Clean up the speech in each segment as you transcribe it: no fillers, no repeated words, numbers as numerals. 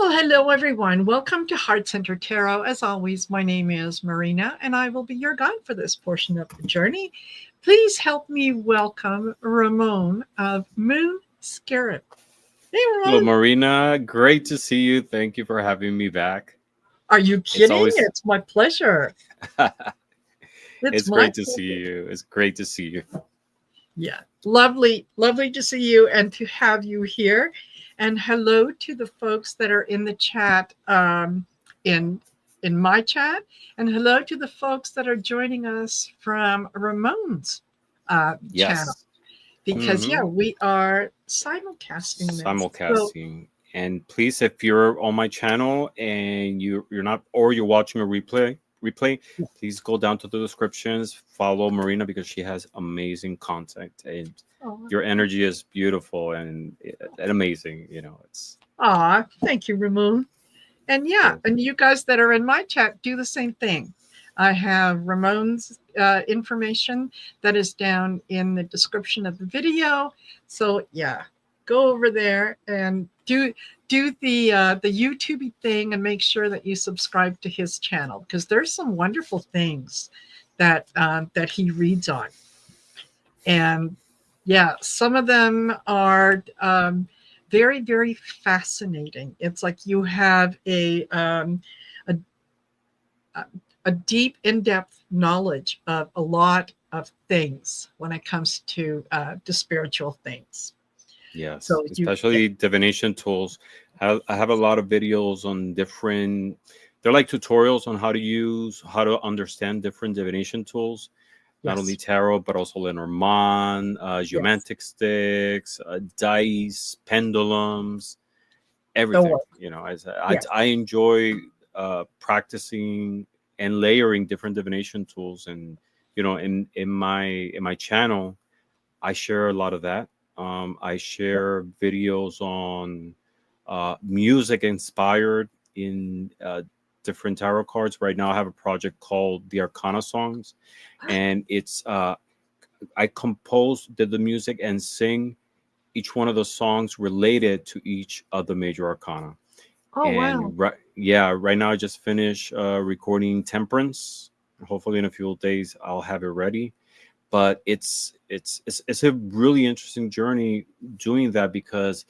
Well, hello, everyone. Welcome to Heart Center Tarot. As always, my name is Marina, and I will be your guide for this portion of the journey. Please help me welcome Ramon of MOONSCARAB. Hey, Hello, Ramon. Marina. Great to see you. Thank you for having me back. Are you It's kidding? always It's my pleasure. It's it's my great to see pleasure. you. It's great to see you. Yeah, lovely, lovely to see you and to have you here. And hello to the folks that are in the chat, in in my chat, and hello to the folks that are joining us from Ramon's channel. Yes. Because Mm-hmm. we are simulcasting this. So, Simulcasting. And please, if you're on my channel and you're not, or you're watching a replay, please go down to the descriptions. Follow Marina because she has amazing content and oh, your energy is beautiful and amazing. It's thank you, Ramon. And yeah, cool. and you guys that are in my chat do the same thing. I have Ramon's information that is down in the description of the video. So yeah, go over there and do the YouTube thing and make sure that you subscribe to his channel because there's some wonderful things that he reads on. And yeah, some of them are very, very fascinating. It's like you have a, a deep, in-depth knowledge of a lot of things when it comes to spiritual things. Yes, So yeah, especially divination tools. I have a lot of videos on different, they're like tutorials on how to understand different divination tools, not only yes, tarot, but also Lenormand, yes, geomantic sticks, dice, pendulums, the everything. work, yes, I enjoy practicing and layering different divination tools. And, in my channel, I share a lot of that. I share videos on music inspired in different tarot cards. Right now, I have a project called the Arcana Songs, and it's I compose the music and sing each one of the songs related to each of the major arcana. oh wow, And right now I just finished recording Temperance. Hopefully, in a few days, I'll have it ready. But it's a really interesting journey doing that because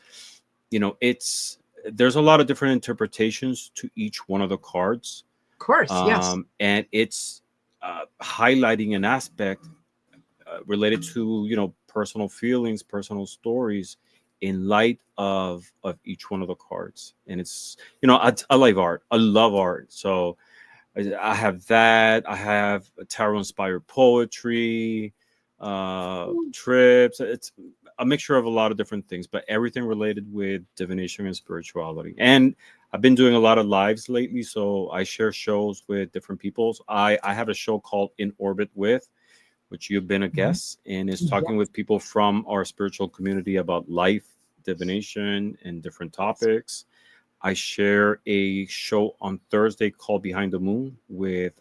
it's there's a lot of different interpretations to each one of the cards, of course, yes, and it's highlighting an aspect related to personal feelings, personal stories in light of each one of the cards. And it's I love art. I love art. So I have that. I have tarot inspired poetry, trips. It's a mixture of a lot of different things, but everything related with divination and spirituality. And I've been doing a lot of lives lately, so I share shows with different people. I have a show called In Orbit With, which you've been a mhm, guest, and is talking yes, with people from our spiritual community about life, divination, and different yes, topics. I share a show on Thursday called Behind the Moon with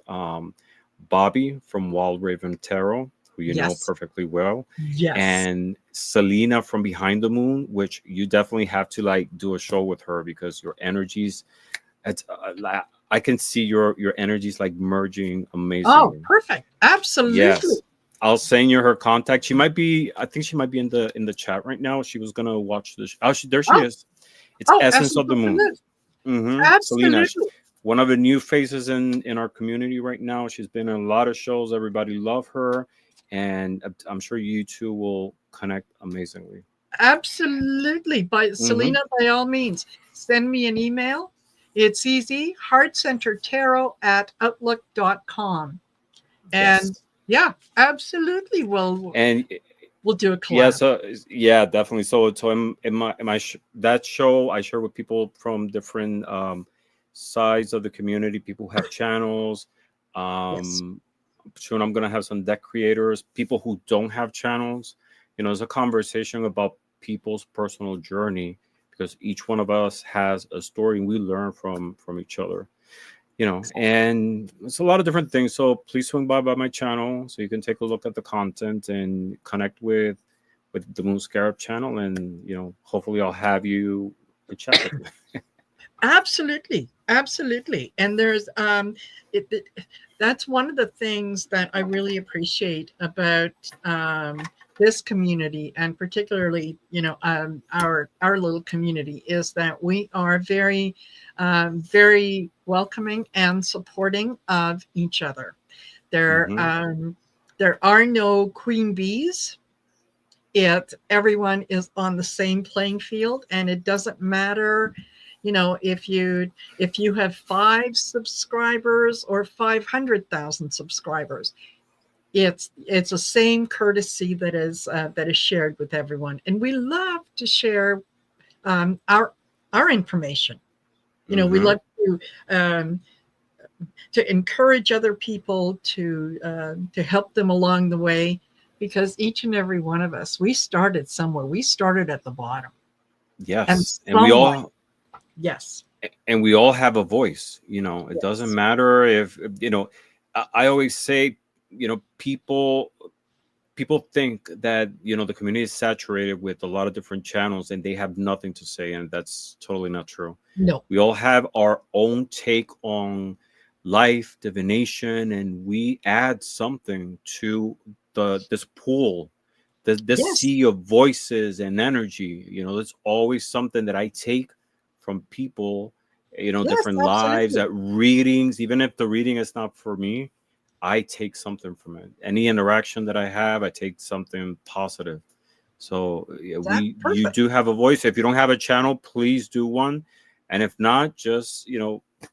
Bobby from Wild Raven Tarot, who you know yes, perfectly well, yes. and Selena from Behind the Moon, which you definitely have to like do a show with her because your energies, it's, I can see your energies like merging Oh, amazingly. perfect, absolutely. Yes. I'll send you her contact. She might be. I think she might be in the chat right now. She was gonna watch this. Oh, there she Oh, is. It's Essence of the Moon. absolutely, Selena, absolutely. one of the new faces in our community right now. She's been in a lot of shows. Everybody love her, and I'm sure you two will connect amazingly. Absolutely. By Hmm. Selena, by all means, send me an email. It's easy. Heartcentertarot@outlook.com. And Yes, yeah, absolutely. and We'll do a yeah, collab. so yeah, definitely. So in my that show, I share with people from different sides of the community. People who have channels. Yes. Um, Soon I'm gonna have some deck creators, people who don't have channels. It's a conversation about people's personal journey because each one of us has a story and we learn from each other. And it's a lot of different things. So please swing by my channel so you can take a look at the content and connect with the Moon Scarab channel, and hopefully I'll have you chat with me. Absolutely, absolutely. And there's that's one of the things that I really appreciate about this community, and particularly, our little community, is that we are very, very welcoming and supporting of each other. There, Hmm. um, there are no queen bees. Everyone is on the same playing field, and it doesn't matter, if you have 5 subscribers or 500,000 subscribers. It's the same courtesy that is shared with everyone, and we love to share our information. We Hmm. love um, to encourage other people, to help them along the way, because each and every one of us, we started somewhere. We started at the bottom, and Yes, someone, yes, and we all have a voice. It doesn't yes, matter if I always say, people think that the community is saturated with a lot of different channels and they have nothing to say, and that's totally not true. no, We all have our own take on life, divination, and we add something to this pool, this yes, sea of voices and energy. There's always something that I take from people, yes, different lives, absolutely. at readings. Even if the reading is not for me, I take something from it. Any interaction that I have, I take something positive. So yeah, That's you perfect. do have a voice. If you don't have a channel, please do one. And if not, just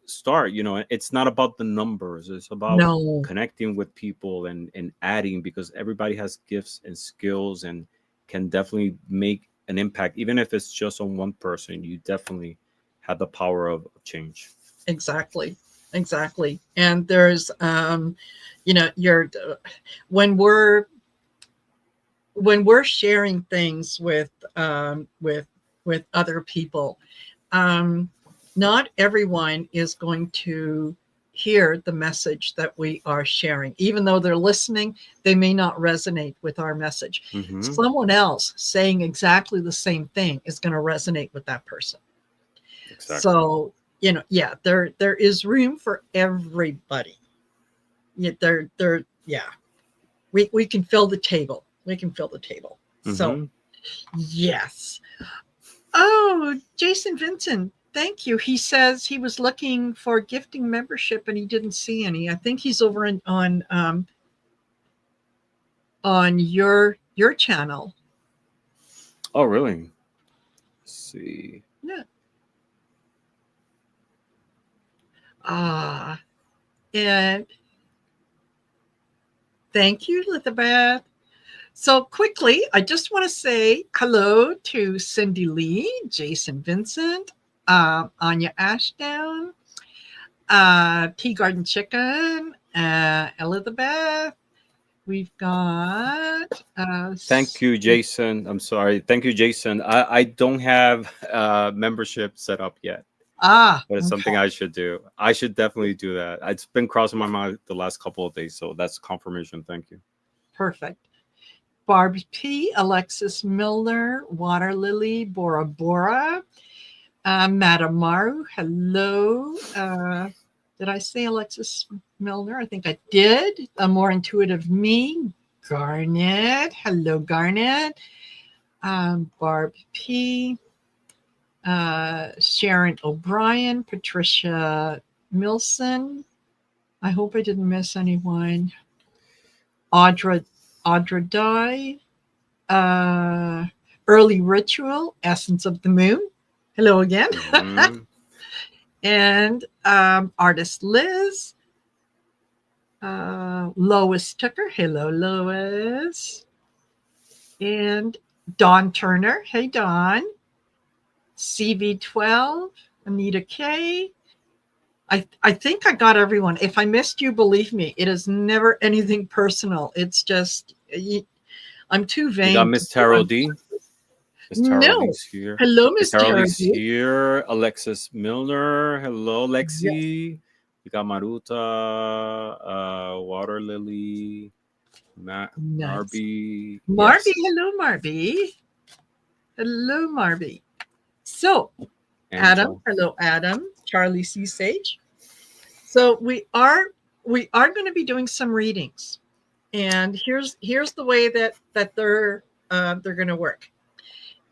start. It's not about the numbers. It's about No, connecting with people and adding, because everybody has gifts and skills and can definitely make an impact. Even if it's just on one person, you definitely have the power of change. exactly, exactly. And there's, you're when we're sharing things with other people, um, not everyone is going to hear the message that we are sharing. Even though they're listening, they may not resonate with our message. Hmm. Someone else saying exactly the same thing is going to resonate with that person. Exactly. So, yeah, there is room for everybody. Yeah, yeah, we can fill the table. We can fill the table. So, Hmm. yes. Oh, Jason Vincent, thank you. He says he was looking for gifting membership and he didn't see any. I think he's over on your channel. Oh, really? Let's see. Yeah. Ah, and thank you, Elizabeth. So quickly, I just want to say hello to Cindy Lee, Jason Vincent, Anya Ashdown, Tea Garden Chicken, Elizabeth. We've got Thank you, Jason. I'm sorry. Thank you, Jason. I don't have membership set up yet, but it's something okay, I should do. I should definitely do that. It's been crossing my mind the last couple of days, so that's confirmation. Thank you. perfect. Barbie P, Alexis Milner, Water Lily, Bora Bora, Madame Maru, hello. Did I say Alexis Milner? I think I did. A More Intuitive Me, Garnet, hello, Garnet. Barb P, Sharon O'Brien, Patricia Milson. I hope I didn't miss anyone. Audra, Audra Dye, uh, Early Ritual, Essence of the Moon. Hello again. Hmm. And Artist Liz, Lois Tucker. Hello, Lois. And Dawn Turner. Hey, Dawn. CV12, Anita K. I think I got everyone. If I missed you, believe me, it is never anything personal. It's just, I'm too We got vain to Miss go Tarot on. D. Miss Tarot No. D's here. Hello, Miss Miss Tarot D's Tarot. here. Alexis Milner. Hello, Yes. Lexi. We got Maruta, Water Lily, Nice. Marby. Marby. Yes. Hello, Marby. Hello, Marby. So, And Adam. Hello, Adam. Charlie C. Sage. So we are going to be doing some readings, and here's the way that they're going to work.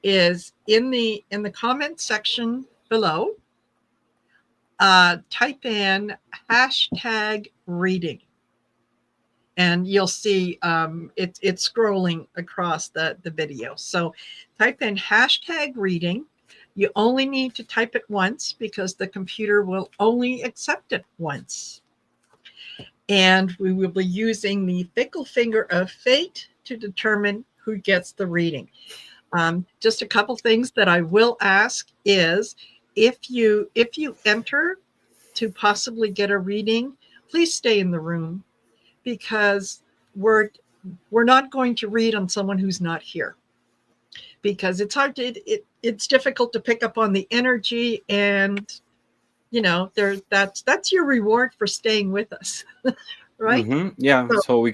Is in the comment section below, type in hashtag reading, and you'll see it's scrolling across the video. So type in hashtag reading. You only need to type it once because the computer will only accept it once. And we will be using the fickle finger of fate to determine who gets the reading. Just a couple things that I will ask is if you enter to possibly get a reading, please stay in the room, because we're not going to read on someone who's not here, because it's hard to it's difficult to pick up on the energy, and that's your reward for staying with us. Right? Yeah, So, so we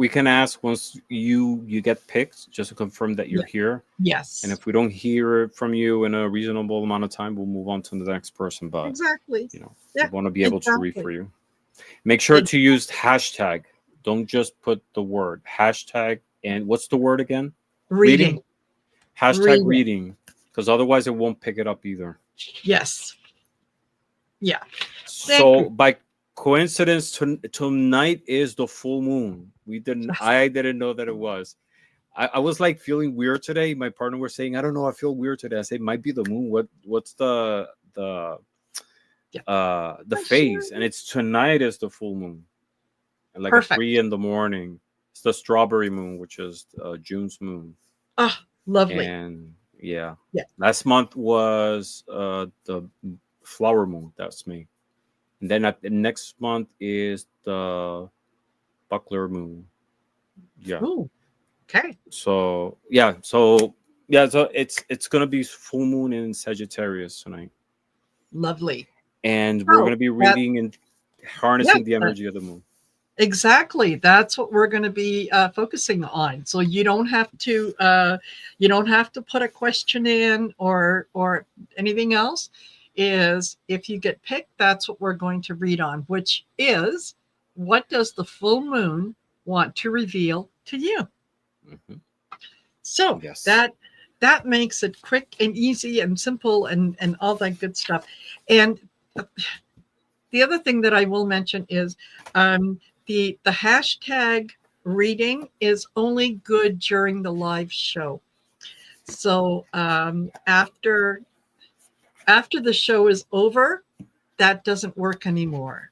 can ask once you get picked, just to confirm that you're yeah. here. Yes. And if we don't hear from you in a reasonable amount of time, we'll move on to the next person. But Exactly. we Yeah, want to be able to read exactly. for you. Make sure to use hashtag. Don't just put the word hashtag. And what's the word again? Reading. Hashtag reading, because otherwise it won't pick it up either. Yes. Yeah. So by coincidence, tonight is the full moon. I didn't know that it was. I was like feeling weird today. My partner was saying, I don't know, I feel weird today. I said, it might be the moon. What's the phase? And it's tonight is the full moon. And like Perfect. at 3 a.m. It's the strawberry moon, which is June's moon. Oh, lovely. And yeah. Last month was the flower moon. That's me. And then at the next month is the buckler moon. Yeah. Ooh, okay. So it's gonna be full moon in Sagittarius tonight. Lovely. And we're gonna be reading and harnessing the Yeah, energy of the moon. exactly. That's what we're going to be focusing on. So you don't have to put a question in or anything else. Is if you get picked, that's what we're going to read on, which is, what does the full moon want to reveal to you? Mhm. So Yes. that makes it quick and easy and simple and all that good stuff. And the other thing that I will mention is the hashtag reading is only good during the live show. So after the show is over, that doesn't work anymore.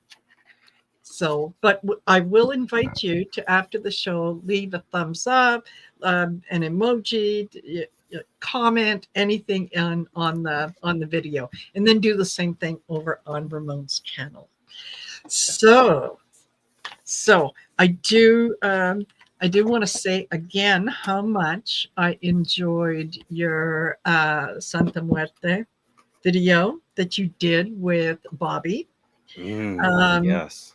So, but I will invite you to, after the show, leave a thumbs up, an emoji, comment, anything on the video, and then do the same thing over on Ramon's channel. So I do want to say again how much I enjoyed your Santa Muerte video that you did with Bobby. Yes.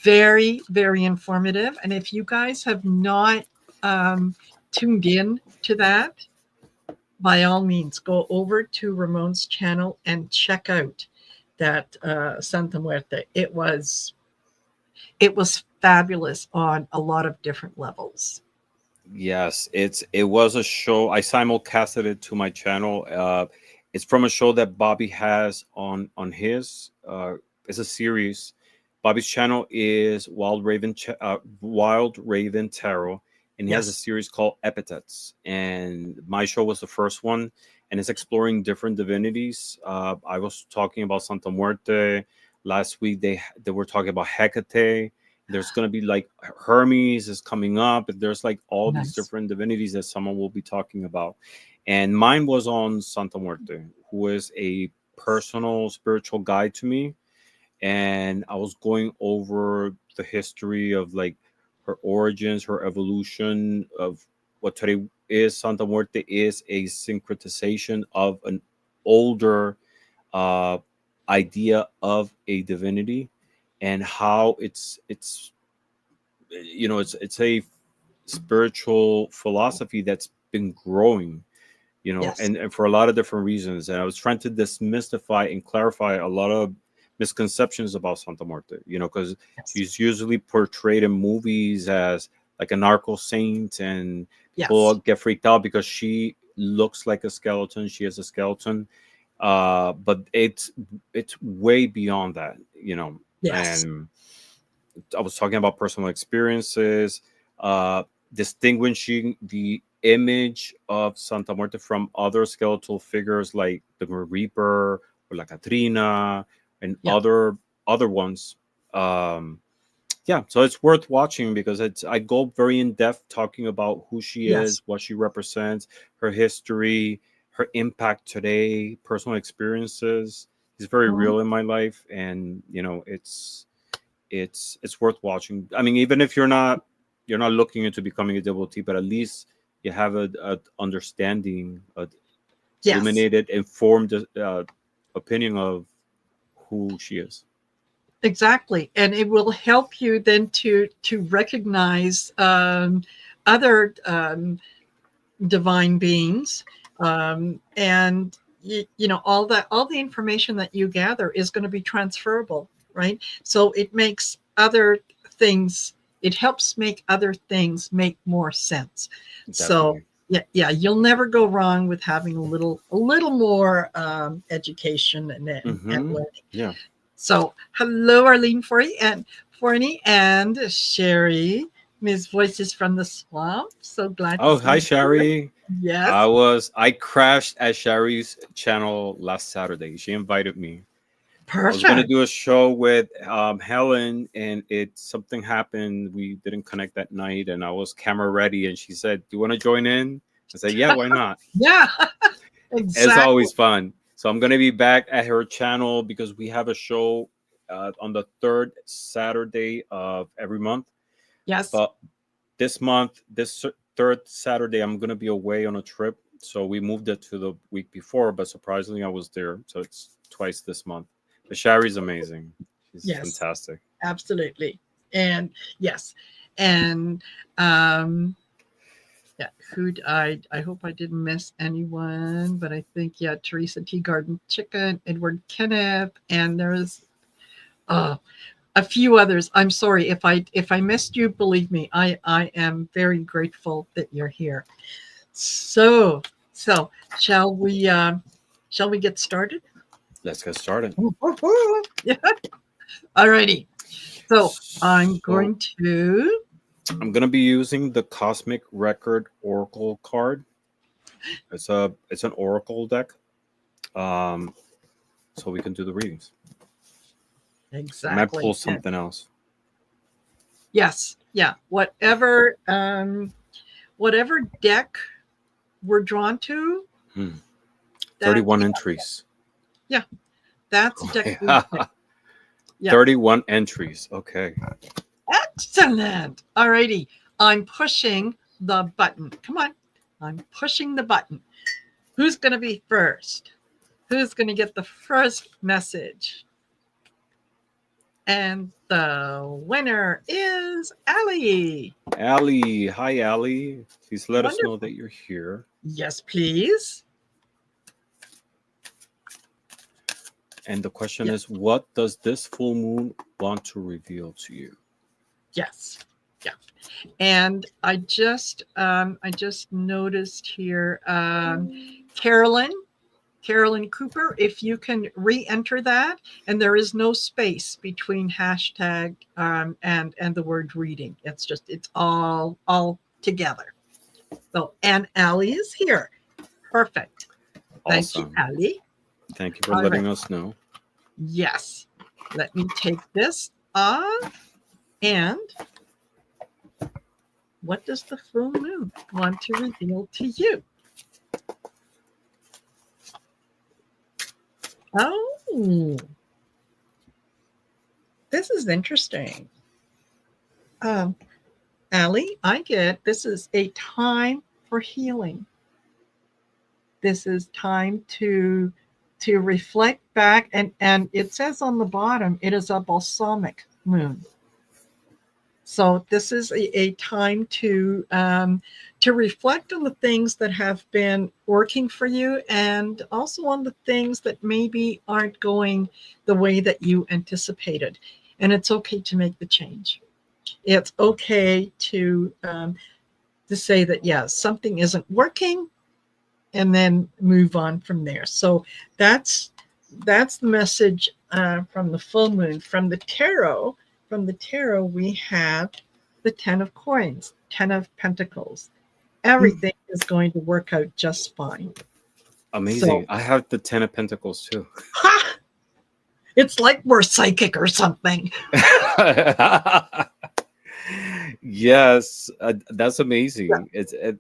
Very, very informative. And if you guys have not tuned in to that, by all means, go over to Ramon's channel and check out that Santa Muerte. It was fabulous on a lot of different levels. Yes, it was a show. I simulcasted it to my channel. It's from a show that Bobby has on his. It's a series. Bobby's channel is Wild Raven Tarot, and he has a series called Epithets. And my show was the first one, and it's exploring different divinities. I was talking about Santa Muerte last week. They were talking about Hecate. There's going to be like Hermes is coming up. There's like all these different divinities that someone will be talking about. And mine was on Santa Muerte, who is a personal spiritual guide to me. And I was going over the history of like her origins, her evolution of what today is. Santa Muerte is a syncretization of an older idea of a divinity, and how it's a spiritual philosophy that's been growing. Yes. and for a lot of different reasons. And I was trying to demystify and clarify a lot of misconceptions about Santa Muerte, because Yes. she's usually portrayed in movies as like a narco saint, and people Yes. get freaked out because she looks like a skeleton. She is a skeleton, but it's way beyond that, Yes. and I was talking about personal experiences, uh, distinguishing the image of Santa Muerte from other skeletal figures like the Grim Reaper or La Catrina and Yeah. other ones. Um, yeah, so it's worth watching because I go very in depth talking about who she is, Yes. what she represents, her history, her impact today, personal experiences. It's very Mhm. real in my life, and it's worth watching. I mean, even if you're not looking into becoming a devotee, but at least you have a understanding, a Yes. illuminated, informed opinion of who she is. Exactly, and it will help you then to recognize other divine beings, and all the information that you gather is going to be transferable, right? So it makes other things. It helps make other things make more sense. So Definitely. yeah, yeah, you'll never go wrong with having a little more education and Mm-hmm. learning. Yeah. So, hello, Arlene Forney and Sherry, Ms. Voices from the Swamp. So glad to Oh, see hi, you here. Shari. Yes, I crashed at Shari's channel last Saturday. She invited me. I was gonna perfect. do a show with Helen, and something happened. We didn't connect that night, and I was camera ready. And she said, "Do you want to join in?" I said, "Yeah, why not?" Yeah, It's exactly. always fun. So I'm gonna be back at her channel because we have a show on the third Saturday of every month. Yes, But this month, third Saturday, I'm gonna be away on a trip, so we moved it to the week before. But surprisingly, I was there, so it's twice this month. But Shari's amazing; she's yes, fantastic. absolutely. And yes, and um, yeah, I hope I didn't miss anyone, but I think, yeah, Teresa T. Garden Chicken, Edward Kenneth, and there's uh, a few others. I'm sorry if I missed you. Believe me, I am very grateful that you're here. So so shall we get started? Let's get started. Yeah. Alrighty. So I'm So going to. I'm gonna be using the Cosmic Record Oracle card. It's an Oracle deck. Um, so we can do the readings. I might pull Exactly. something else. Yes. Yeah. Whatever deck we're drawn to, Hmm. that 31 yeah, entries. yeah, that's a Oh, deck we pick. yeah. Yeah. 31 entries. Okay. Excellent. Alrighty. I'm pushing the button. Come on. I'm pushing the button. Who's going to be first? Who's going to get the first message? And the winner is Allie. Allie. Hi, Allie. Please let us know Wonderful. that you're here. Yes, please. And the question Yeah. is, what does this full moon want to reveal to you? Yes. Yeah. And I just noticed here, Carolyn Carolyn Cooper, if you can re-enter that, and there is no space between hashtag and the word reading. It's all together. So, and Allie is here. Perfect. Thank you, Awesome. Allie. Thank you for All right. letting us know. Yes. Let me take this off. And what does the full moon want to reveal to you? Oh, this is interesting. Um, Allie, I get this is a time for healing. This is time to reflect back, and it says on the bottom it is a balsamic moon. So this is a time to reflect on the things that have been working for you, and also on the things that maybe aren't going the way that you anticipated. And it's okay to make the change. It's okay to say that, yeah, something isn't working, and then move on from there. So that's that's the message from the full moon. From the tarot, we have the 10 of coins, 10 of pentacles. Everything is going to work out just fine. Amazing. So, I have the 10 of Pentacles too. ha! It's like we're psychic or something. Yes, that's amazing. Yeah,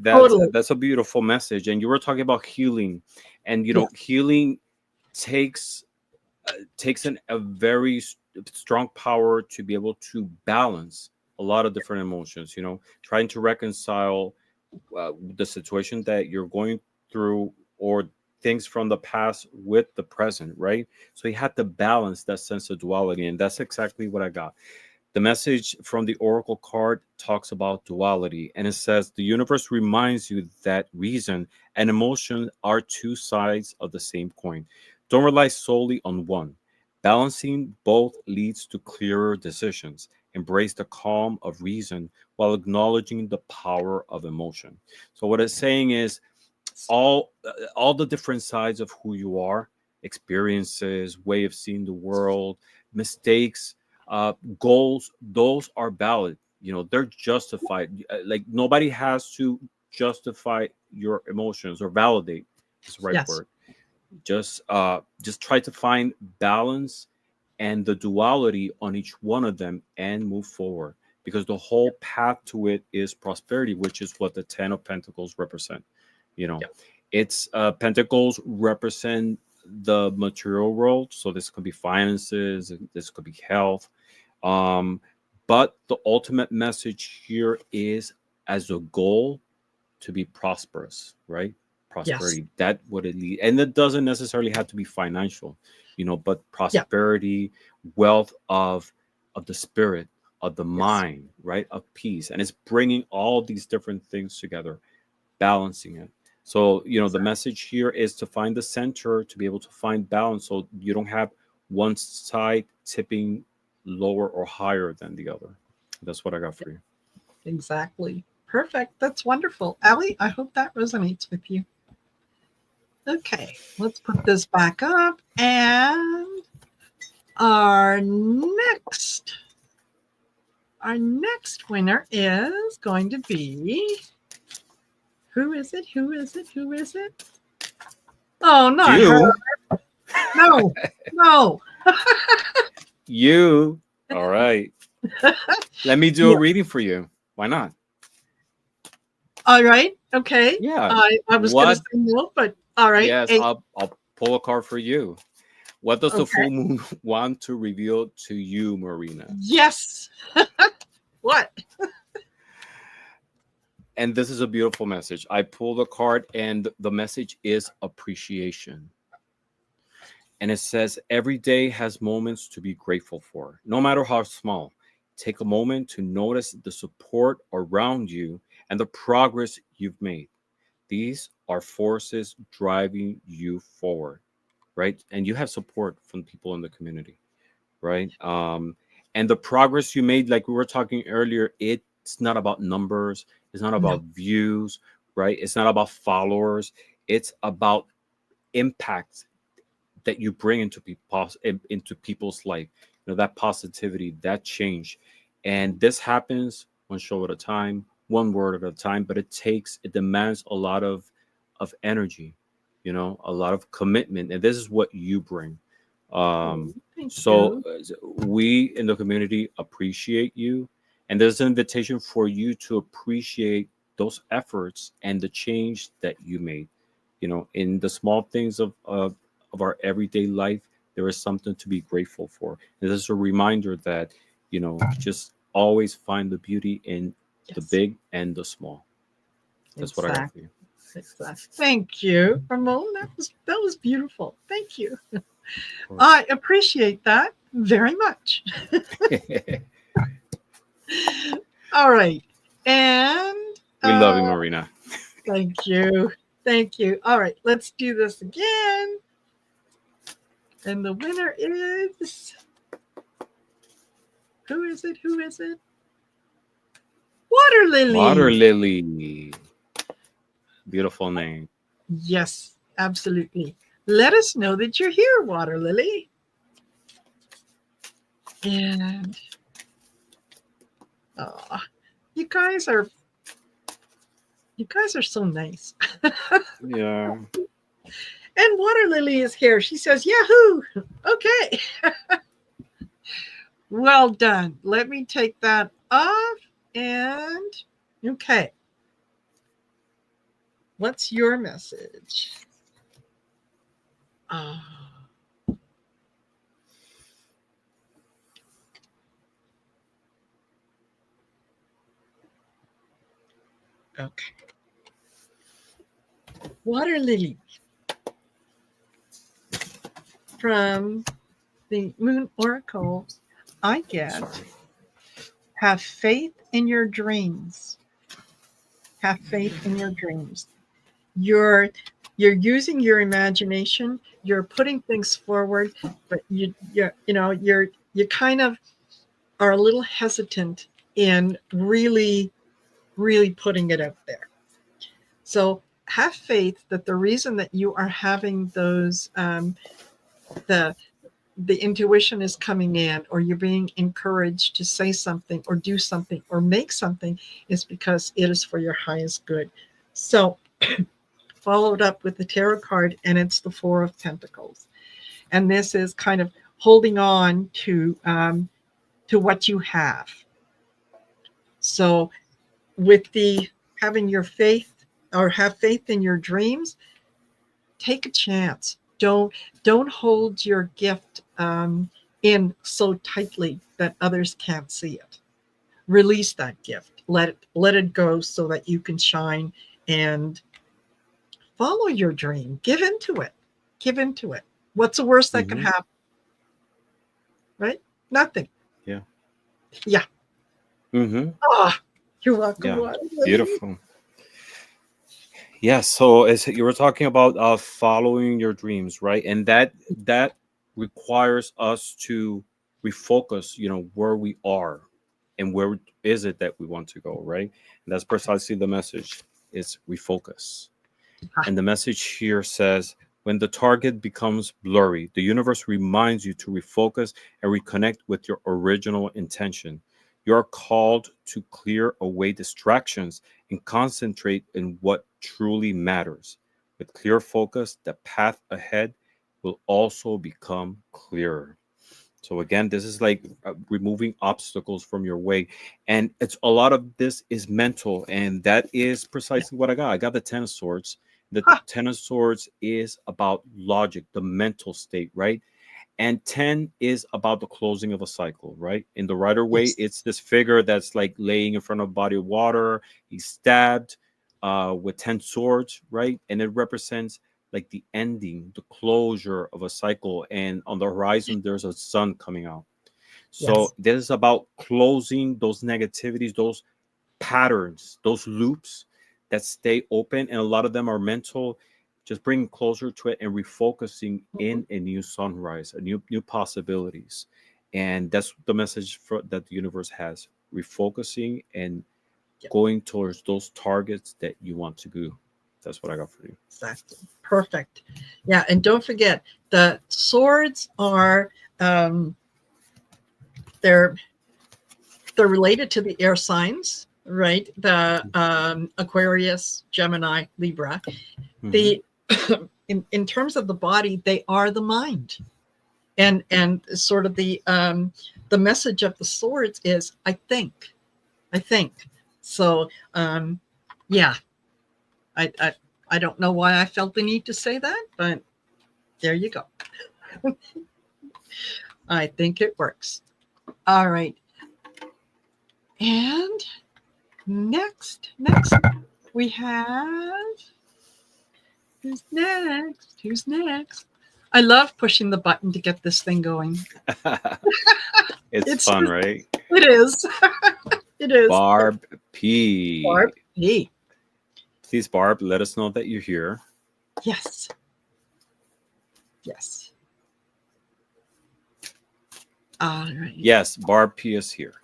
totally. That's a beautiful message. And you were talking about healing, and Yeah. healing takes a very strong power to be able to balance a lot of different emotions. Trying to reconcile the situation that you're going through, or things from the past with the present, right? So you have to balance that sense of duality, and that's exactly what I got. The message from the Oracle card talks about duality, and it says the universe reminds you that reason and emotion are two sides of the same coin. Don't rely solely on one. Balancing both leads to clearer decisions. Embrace the calm of reason while acknowledging the power of emotion. So what it's saying is all the different sides of who you are, experiences, way of seeing the world, mistakes, goals, those are valid. They're justified. Like, nobody has to justify your emotions, or validate is the right Yes. word. Just try to find balance and the duality on each one of them, and move forward, because the whole path to it is prosperity, which is what the 10 of Pentacles represent. you know Yeah. it's Pentacles represent the material world, so this could be finances, this could be health. But the ultimate message here is, as a goal, to be prosperous, right? Yes. Prosperity, that would it lead, and it doesn't necessarily have to be financial, but Yeah. prosperity, wealth of the spirit, of the Yes. mind, right, of peace. And it's bringing all these different things together, balancing it. So, the Exactly. message here is to find the center, to be able to find balance, so you don't have one side tipping lower or higher than the other. That's what I got for you. Exactly. Perfect. That's wonderful. Allie, I hope that resonates with you. Okay, let's put this back up. And our next winner is going to be, who is it? Who is it? Who is it? Oh, not her. You, No, no. you. All right. Let me do Yeah. a reading for you. Why not? All right. Okay. Yeah. I was going to What? say no, but all right. Yes, I'll pull a card for you. What does the Okay. full moon want to reveal to you, Marina? Yes. What? And this is a beautiful message. I pulled a card, and the message is appreciation. And it says, every day has moments to be grateful for, no matter how small. Take a moment to notice the support around you and the progress you've made. These are forces driving you forward, right? And you have support from people in the community, right? And the progress you made, like we were talking earlier, it's not about numbers, it's not No. about views, right? It's not about followers, it's about impact that you bring into people's life. That positivity, that change. And this happens one show at a time, one word at a time, but it demands a lot of energy, a lot of commitment, and this is what you bring. Oh, thank So you. we in the community appreciate you, and there's an invitation for you to appreciate those efforts and the change that you made. In the small things of our everyday life, there is something to be grateful for. And this is a reminder that, just always find the beauty in the Yes. big and the small. That's what I got for Exactly. Exactly. Thank you, Ramon. That was beautiful. Thank you. you. I appreciate that very much. Of course. All right. And We love you, Marina. thank you. Thank you. All right, let's do this again. And the winner is, who is it? Who is it? Water Water lily. lily. Beautiful name. Yes, absolutely. Let us know that you're here, Water Lily. And oh, you guys are so nice. Yeah. And Water Lily is here. She says, Yahoo! Okay. Well done. Let me take that off. And okay. What's your message? Oh. Okay. Water Lily from the Moon Oracle, I get, Sorry. have faith in your dreams. Have faith in your dreams. You're using your imagination. You're putting things forward, but you kind of are a little hesitant in really putting it out there. So have faith that the reason that you are having those the intuition is coming in, or you're being encouraged to say something or do something or make something, is because it is for your highest good. So followed up with the tarot card, and it's the Four of Pentacles, and this is kind of holding on to what you have. So with the having your faith, or have faith in your dreams, take a chance. Don't hold your gift in so tightly that others can't see it. Release that gift. Let it go so that you can shine and follow your dream. Give into it. Give into it. What's the worst that could Mm-hmm. happen? Right? Nothing. Yeah. Yeah. Mm-hmm. Ah, you're welcome. Yeah. Water. Beautiful. Yeah. So as you were talking about following your dreams, right? And that requires us to refocus, where we are and where is it that we want to go, right? And that's precisely the message, is refocus. Ah, And the message here says, when the target becomes blurry, the universe reminds you to refocus and reconnect with your original intention. You are called to clear away distractions and concentrate in what truly matters. With clear focus, the path ahead will also become clearer. So again, this is like removing obstacles from your way, and it's a lot of this is mental, and that is yeah. precisely what I got. I got the Ten of Swords. The Ah, Ten of Swords is about logic, the mental state, right? And 10 is about the closing of a cycle, right? In the Rider Way, yes. it's this figure that's like laying in front of a body of water. He's stabbed with 10 swords, right? And it represents like the ending, the closure of a cycle. And on the horizon, there's a sun coming out. So Yes. this is about closing those negativities, those patterns, those loops that stay open, and a lot of them are mental. Just bringing closer to it and refocusing Mhm. in a new sunrise, a new possibilities, and that's the message that the universe has: refocusing and Yeah, going towards those targets that you want to do. That's what I got for you. exactly. Perfect. Yeah, and don't forget the swords are they're related to the air signs, right? The Aquarius, Gemini, Libra. Mm-hmm. The in terms of the body, they are the mind, and sort of the message of the swords is I think. So yeah, I, I I don't know why I felt the need to say that, but there you go. I think it works. All right. And next we have, who's next? Who's next? I love pushing the button to get this thing going. It's It's fun, right? It is. It is. Barb P. Barb P. Please, Barb, let us know that you're here. Yes. Yes. All right. Yes, Barb P is here.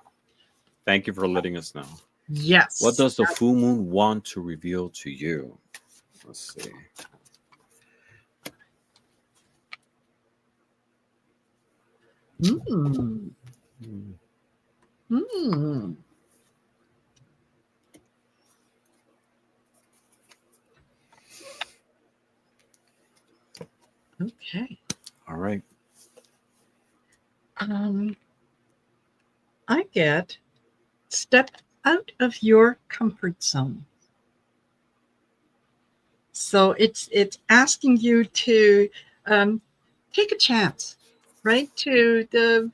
Thank you for letting us know. Yes. What does the full moon want to reveal to you? Let's see. Mm. Mm. Okay. All right. I get step out of your comfort zone. So it's asking you to take a chance, right? To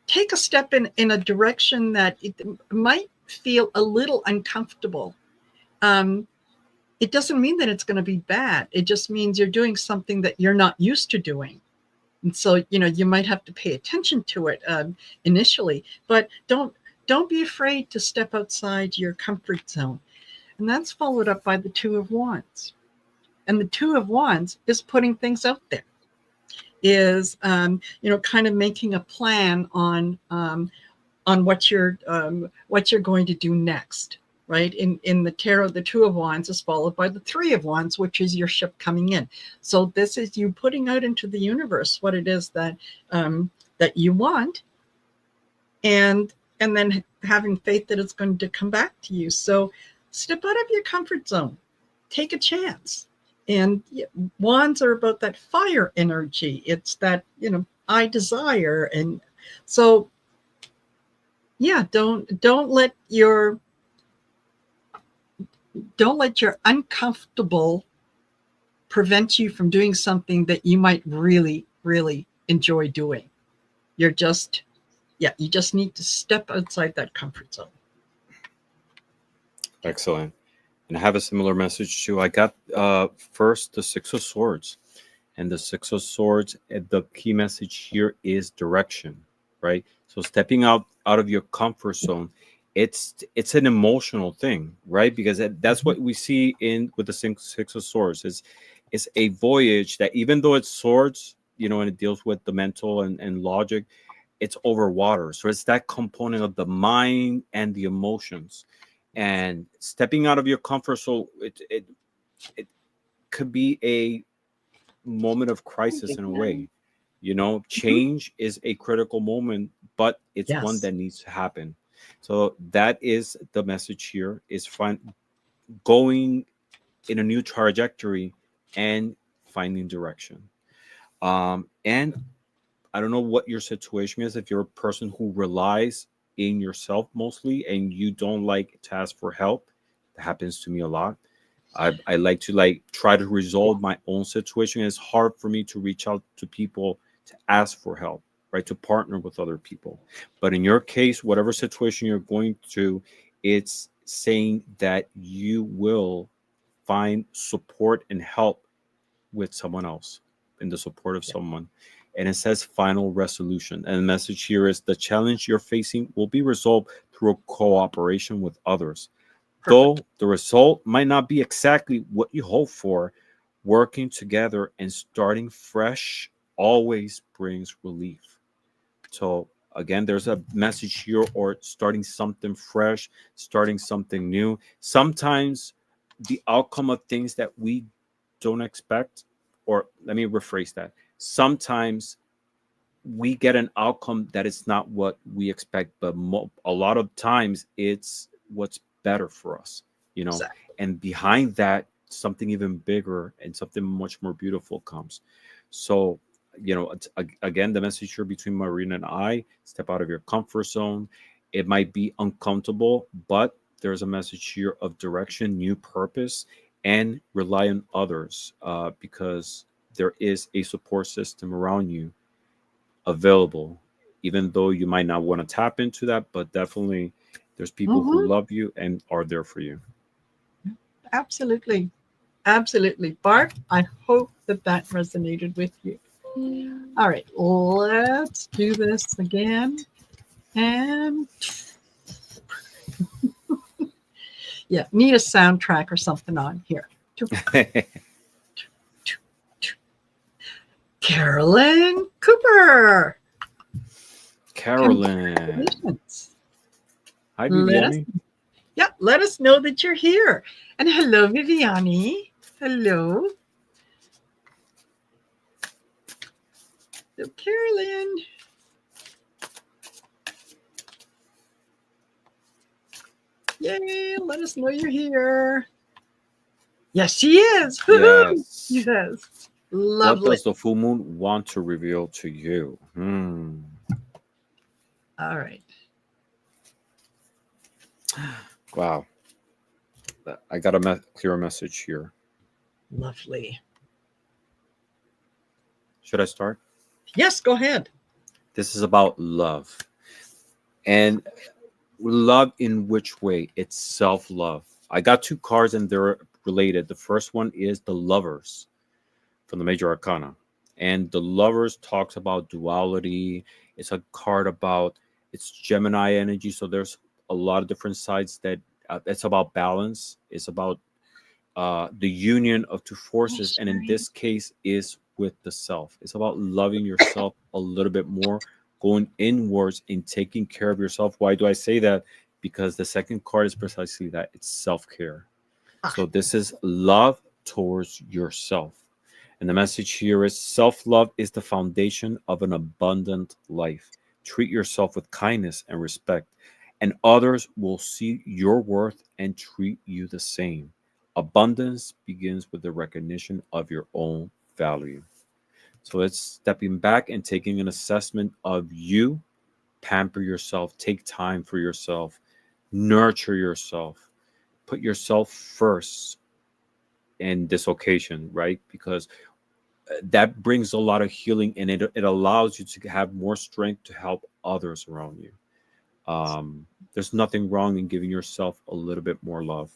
take a step in a direction that it might feel a little uncomfortable. It doesn't mean that it's going to be bad. It just means you're doing something that you're not used to doing. And so, you might have to pay attention to it initially, but don't be afraid to step outside your comfort zone. And that's followed up by the Two of Wands. And the Two of Wands is putting things out there, is, kind of making a plan on what you're going to do next. Right. In the tarot, the Two of Wands is followed by the Three of Wands, which is your ship coming in. So this is you putting out into the universe what it is that you want, and then having faith that it's going to come back to you. So step out of your comfort zone, take a chance. And wands are about that fire energy. It's that, I desire. And so, yeah, don't let your uncomfortable prevent you from doing something that you might really, really enjoy doing. You just need to step outside that comfort zone. Excellent. And I have a similar message too. I got first the Six of Swords. And the Six of Swords, the key message here is direction, right? So stepping out of your comfort zone, it's an emotional thing, right? Because that's what we see with the Six of Swords. It's a voyage that, even though it's swords, and it deals with the mental and logic, it's over water. So it's that component of the mind and the emotions. And stepping out of your comfort zone, it could be a moment of crisis in a way. Change is a critical moment, but it's one that needs to happen. So that is the message here, is going in a new trajectory and finding direction. And I don't know what your situation is. If you're a person who relies in yourself mostly and you don't like to ask for help, that happens to me a lot. I like to try to resolve my own situation. It's hard for me to reach out to people to ask for help, right? To partner with other people. But in your case, whatever situation you're going through, it's saying that you will find support and help with someone else, in the support of someone. And it says final resolution. And the message here is the challenge you're facing will be resolved through cooperation with others. Though the result might not be exactly what you hope for, working together and starting fresh always brings relief. So again, there's a message here, or starting something fresh, starting something new. Sometimes the outcome of things that we don't expect, or let me rephrase that. Sometimes we get an outcome that is not what we expect, but a lot of times it's what's better for us, Exactly. And behind that, something even bigger and something much more beautiful comes. So, again, the message here between Marina and I: step out of your comfort zone. It might be uncomfortable, but there's a message here of direction, new purpose, and rely on others, because there is a support system around you available, even though you might not want to tap into that, but definitely there's people who love you and are there for you. Absolutely. Absolutely. Barb, I hope that resonated with you. All right, let's do this again. And yeah, need a soundtrack or something on here. Carolyn Cooper. Carolyn. Congratulations. Hi, Let us, Viviani. yeah, let us know that you're here. And hello, Viviani. Hello. So, Carolyn. Yay, let us know you're here. Yes, she is. Woo-hoo! Yes. Yes. What Lovely. does the full moon want to reveal to you? All right. Wow. I got a clear message here. Lovely. Should I start? Yes, go ahead. This is about love. And love in which way? It's self love. I got two cards and they're related. The first one is the Lovers from the Major Arcana. And the Lovers talks about duality. It's a card about it's Gemini energy. So there's a lot of different sides that it's about balance. It's about the union of two forces. And in this case is with the self. It's about loving yourself a little bit more, going inwards and taking care of yourself. Why do I say that? Because the second card is precisely that. It's self-care. So this is love towards yourself. And the message here is self-love is the foundation of an abundant life. Treat yourself with kindness and respect, and others will see your worth and treat you the same. Abundance begins with the recognition of your own value. So it's stepping back and taking an assessment of you, pamper yourself, take time for yourself, nurture yourself, put yourself first in this occasion, right? Because that brings a lot of healing and it allows you to have more strength to help others around you. There's nothing wrong in giving yourself a little bit more love.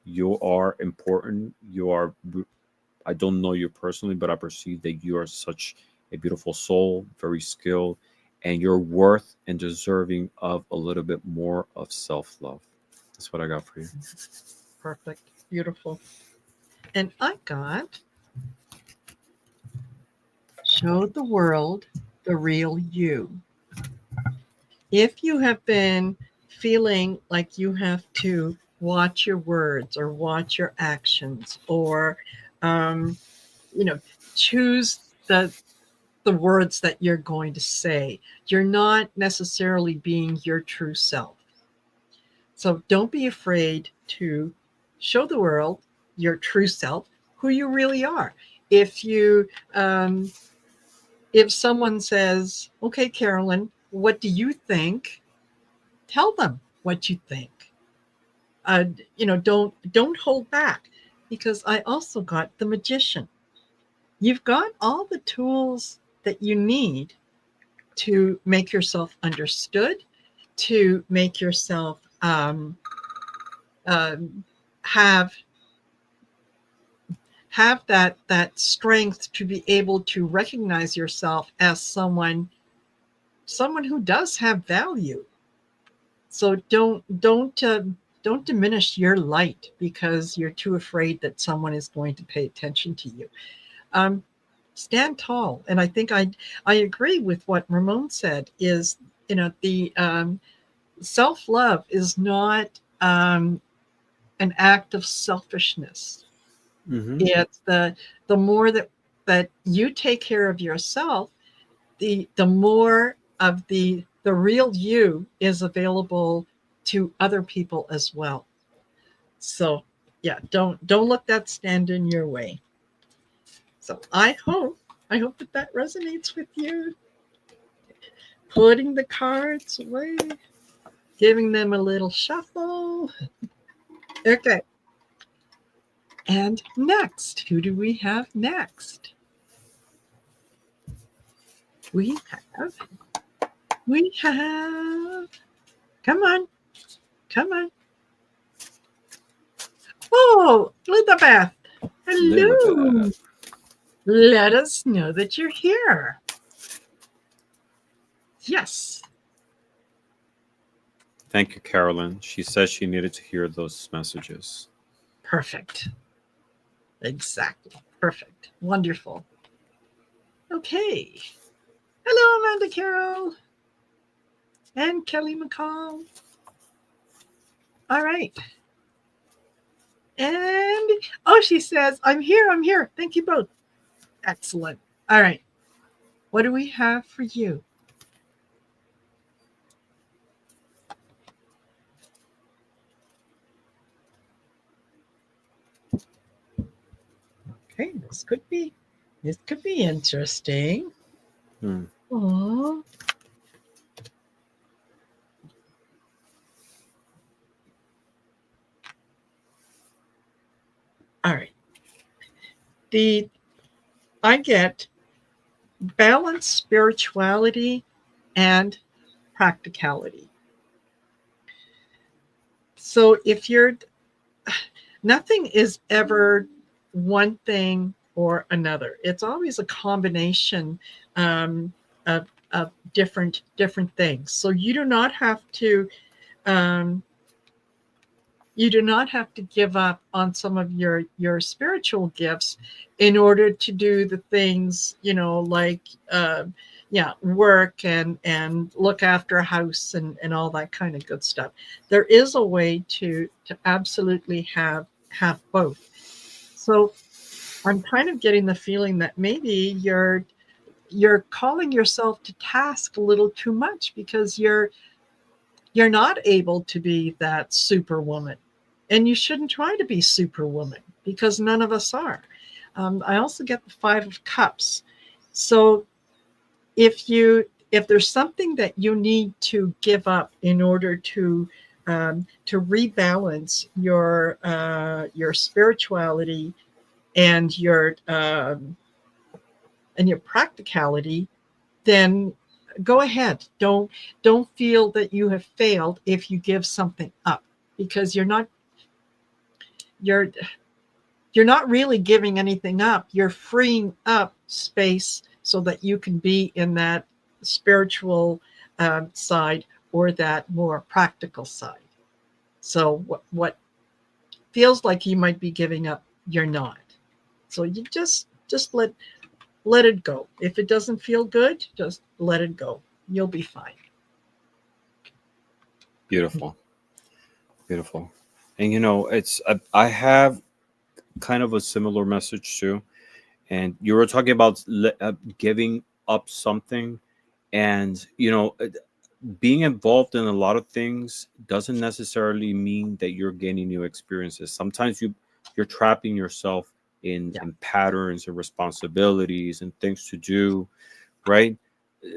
You are important. You are, I don't know you personally, but I perceive that you are such a beautiful soul, very skilled, and you're worth and deserving of a little bit more of self love. That's what I got for you. Perfect. Beautiful. And I got show the world the real you. If you have been feeling like you have to watch your words or watch your actions or um, choose the words that you're going to say, you're not necessarily being your true self. So don't be afraid to show the world your true self, who you really are. If you if someone says, "Okay, Carolyn, what do you think?" Tell them what you think. Don't hold back, because I also got the Magician. You've got all the tools that you need to make yourself understood, to make yourself um, have that strength to be able to recognize yourself as someone who does have value. So don't diminish your light because you're too afraid that someone is going to pay attention to you. Um, Stand tall. And I think I agree with what Ramon said. Is the self-love is not an act of selfishness. Mm-hmm. It's the more that you take care of yourself, the more of the real you is available to other people as well. So yeah, don't let that stand in your way. So I hope that resonates with you. Putting the cards away, giving them a little shuffle. Okay. And next, who do we have next? We have, come on, come on. Oh, Elizabeth. Hello. Lilibet. Let us know that you're here. Yes. Thank you, Carolyn. She says she needed to hear those messages. Perfect. Exactly. Perfect. Wonderful. Okay. Hello, Amanda Carroll and Kelly McCall. All right. And oh, she says, I'm here. I'm here. Thank you both. Excellent. All right. What do we have for you? Okay, this could be interesting. Hmm. Oh. All right. I get balance, spirituality, and practicality. So if you're nothing is ever one thing or another. It's always a combination um, of different things. So um, you do not have to give up on some of your spiritual gifts in order to do the things, like yeah, work and look after a house and all that kind of good stuff. There is a way to absolutely have both. So I'm kind of getting the feeling that maybe you're calling yourself to task a little too much because you're not able to be that superwoman. And you shouldn't try to be superwoman because none of us are. I also get the Five of Cups. So if there's something that you need to give up in order to rebalance your spirituality and your practicality, then go ahead. Don't feel that you have failed if you give something up, because you're you're not really giving anything up. You're freeing up space so that you can be in that spiritual side or that more practical side. So what feels like you might be giving up, you're not. So you just let it go. If it doesn't feel good, just let it go. You'll be fine. Beautiful. Beautiful. And it's I have kind of a similar message too. And you were talking about giving up something, and being involved in a lot of things doesn't necessarily mean that you're gaining new experiences. Sometimes you're trapping yourself Yeah. in patterns and responsibilities and things to do, right?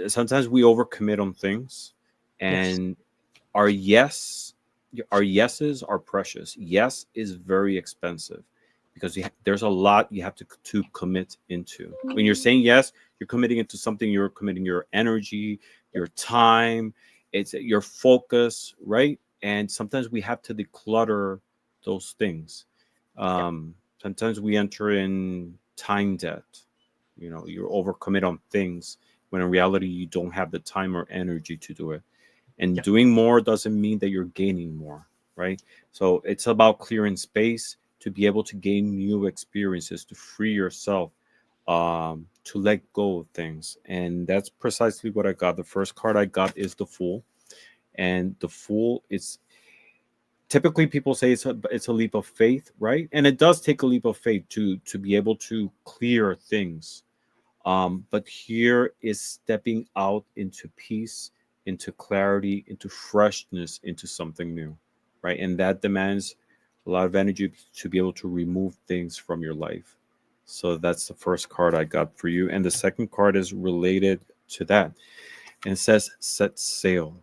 Sometimes we overcommit on things, Yes. and our yes our yeses are precious. Yes is very expensive because there's a lot you have to commit into. When you're saying yes, you're committing into something. You're committing your energy, your time, it's your focus, right? And sometimes we have to declutter those things. Yeah. Sometimes we enter in time debt. You overcommit on things when in reality you don't have the time or energy to do it. And Yeah. doing more doesn't mean that you're gaining more, right? So it's about clearing space to be able to gain new experiences, to free yourself, to let go of things. And that's precisely what I got. The first card I got is the Fool. And the Fool is typically, people say it's a leap of faith, right? And it does take a leap of faith to be able to clear things. But here is stepping out into peace, into clarity, into freshness, into something new, right? And that demands a lot of energy to be able to remove things from your life. So that's the first card I got for you. And the second card is related to that. And it says, set sail.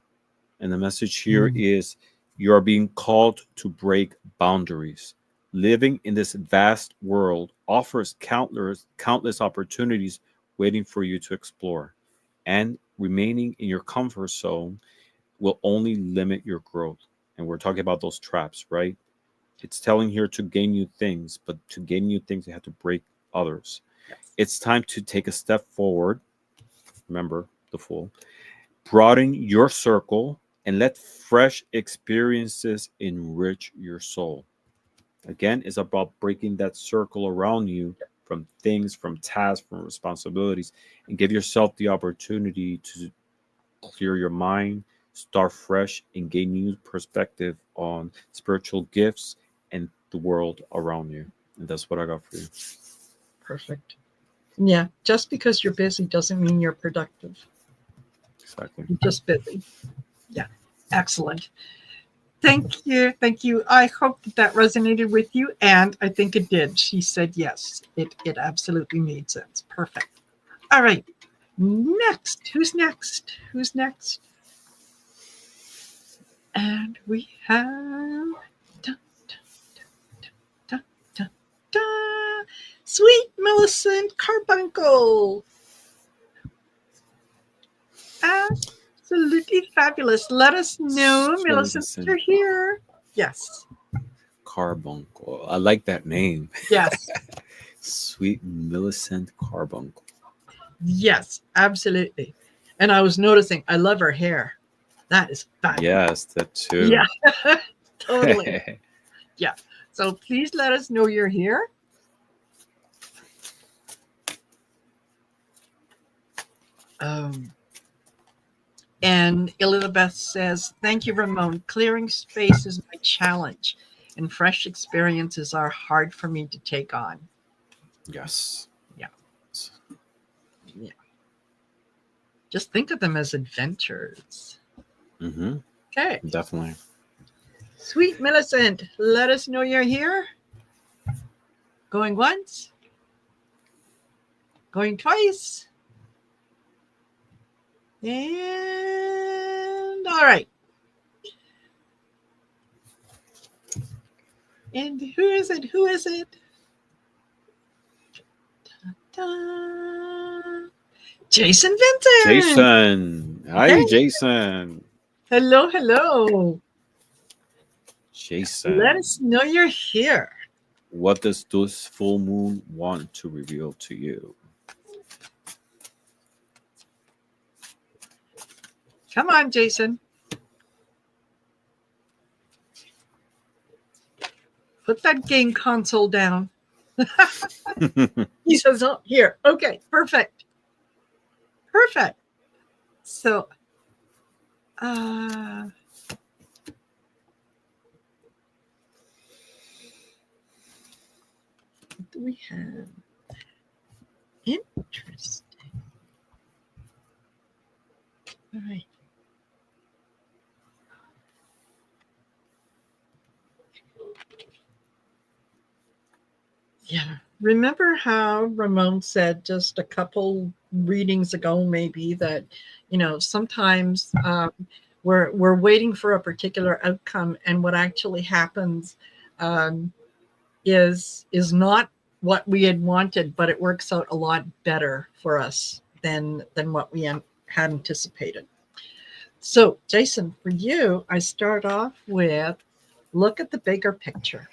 And the message here Mm. is you are being called to break boundaries. Living in this vast world offers countless opportunities waiting for you to explore. And remaining in your comfort zone will only limit your growth. And we're talking about those traps, right? It's telling here to gain new things, but to gain new things, you have to break others. Yes. It's time to take a step forward. Remember the Fool. Broaden your circle and let fresh experiences enrich your soul. Again, it's about breaking that circle around you from things, from tasks, from responsibilities, and give yourself the opportunity to clear your mind, start fresh, and gain new perspective on spiritual gifts and the world around you. And that's what I got for you. Perfect. Yeah, just because you're busy doesn't mean you're productive. Exactly. You're just busy. Yeah, excellent. Thank you. Thank you. I hope that resonated with you, and I think it did. She said yes. It absolutely made sense. Perfect. All right. Next. Who's next? Who's next? And we have da, da, da, da, Sweet Millicent Carbuncle. Absolutely fabulous. Let us know, Millicent, that you're here. Yes. Carbuncle. I like that name. Yes. Sweet Millicent Carbuncle. Yes, absolutely. And I was noticing, I love her hair. That is fabulous. Yes, that too. Yeah, totally. Yeah. So please let us know you're here. And Elizabeth says, thank you, Ramon. Clearing space is my challenge, and fresh experiences are hard for me to take on. Yes. Yeah. Yeah. Just think of them as adventures. Mm-hmm. Okay. Definitely. Sweet Millicent, let us know you're here. Going once. Going twice. And all right. And who is it? Who is it? Da-da. Jason Vincent. Jason. Hi, Hey. Jason. Hello, hello. Jason. Let us know you're here. What does this full moon want to reveal to you? Come on, Jason. Put that game console down. He says, oh, here. Okay, perfect. Perfect. So, what do we have? Interesting. All right. Yeah. Remember how Ramon said just a couple readings ago, maybe, that, sometimes we're waiting for a particular outcome, and what actually happens is not what we had wanted, but it works out a lot better for us than what we had anticipated. So, Jason, for you, I start off with look at the bigger picture.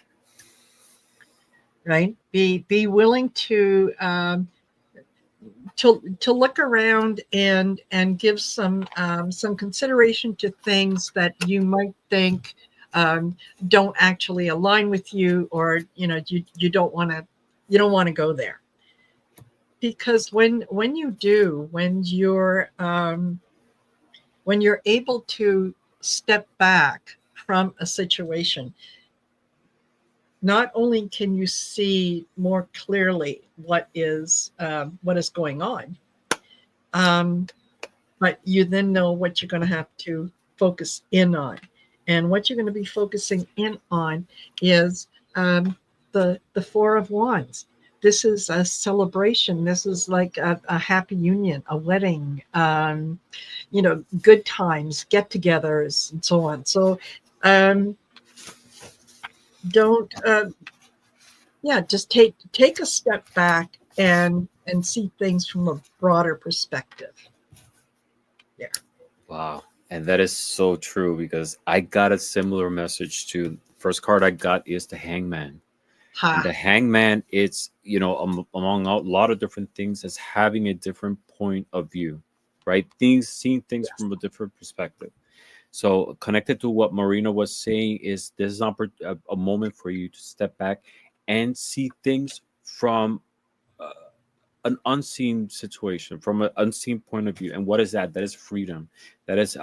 Right? Be willing to look around and give some consideration to things that you might think don't actually align with you, or you don't want to go there. Because when you do, when you're able to step back from a situation, not only can you see more clearly what is going on, but you then know what you're going to have to focus in on. And what you're going to be focusing in on is the Four of Wands. This is a celebration. This is like a happy union, a wedding, good times, get-togethers, and so on. So don't just take a step back and see things from a broader perspective. Yeah. Wow. And that is so true, because I got a similar message too. First card I got is the Hangman. And the Ha. hangman, it's, among a lot of different things, is having a different point of view, right? Seeing things Yes. from a different perspective. So connected to what Marina was saying, is this is a moment for you to step back and see things from uh, an unseen situation, from an unseen point of view. And what is that? That is freedom. That is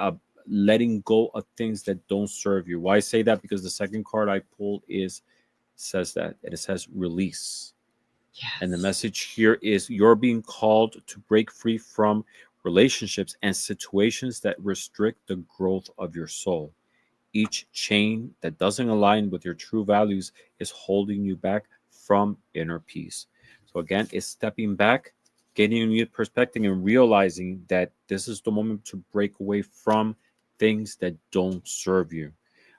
letting go of things that don't serve you. Why I say that? Because the second card I pulled says that, and it says release. And the Yes. message here is you're being called to break free from relationships and situations that restrict the growth of your soul. Each chain that doesn't align with your true values is holding you back from inner peace. So, again, it's stepping back, getting a new perspective, and realizing that this is the moment to break away from things that don't serve you.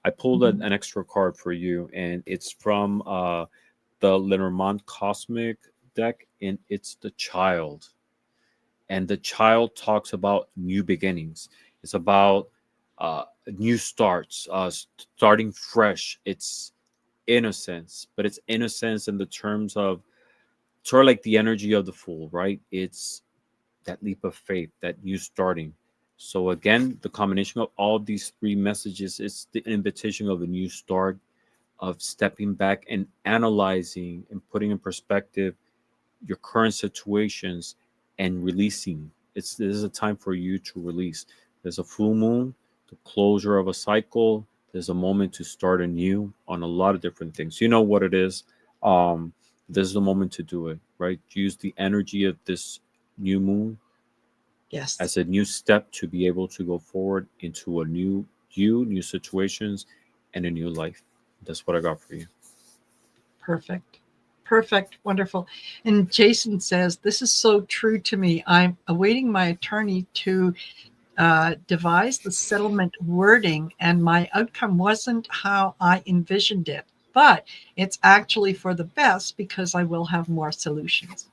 I pulled Mhm. an extra card for you, and it's from the Lenormand Cosmic deck, and it's the child. And the child talks about new beginnings. It's about new starts, starting fresh. It's innocence, but it's innocence in the terms of sort of like the energy of the fool, right? It's that leap of faith, that new starting. So again, the combination of all these three messages is the invitation of a new start, of stepping back and analyzing and putting in perspective your current situations and releasing. This is a time for you to release. There's a full moon, the closure of a cycle. There's a moment to start anew on a lot of different things. You know what it is. Um, this is the moment to do it, right? Use the energy of this new moon Yes. as a new step to be able to go forward into a new you, new situations, and a new life. That's what I got for you. Perfect. Perfect. Wonderful. And Jason says, this is so true to me. I'm awaiting my attorney to devise the settlement wording, and my outcome wasn't how I envisioned it. But it's actually for the best because I will have more solutions.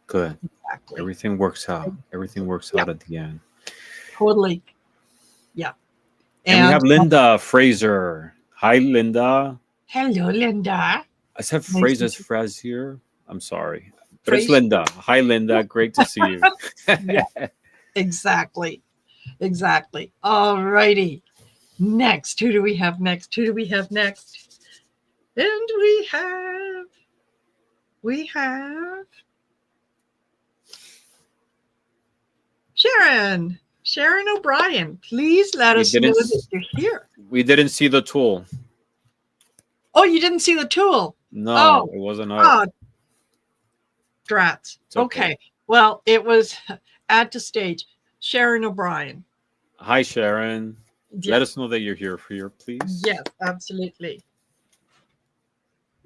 Good. Exactly. Everything works out. Everything works Yeah, out at the end. totally. Yeah. And we have And Linda Fraser. Hi, Linda. hello, Linda. I said Nice to Fraser's see Frazier. I'm sorry, but it's Fraser. Linda. Hi, Linda. Great to see you. Yeah, exactly. Exactly. All righty. Next, who do we have next? Who do we have next? And we have Sharon. Sharon O'Brien. Please let we us know didn't. that you're here. We didn't see the tool. Oh, you didn't see the tool. No, Oh, it wasn't up. oh, drats. It's okay. Okay. Well, it was at the stage. Sharon O'Brien. Hi, Sharon. Yeah. Let us know that you're here, please. Yes, absolutely.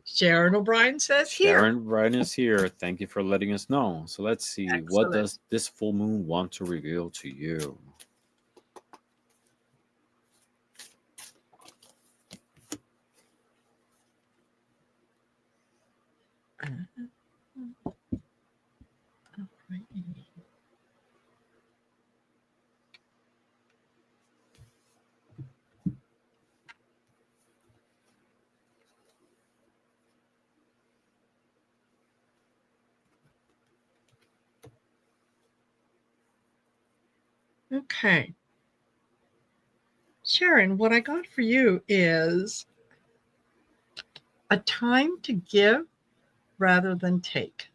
Sharon O'Brien says here. Sharon Ryan is here. Thank you for letting us know. So let's see. What Excellent. does this full moon want to reveal to you? Okay. Sharon, what I got for you is a time to give rather than take.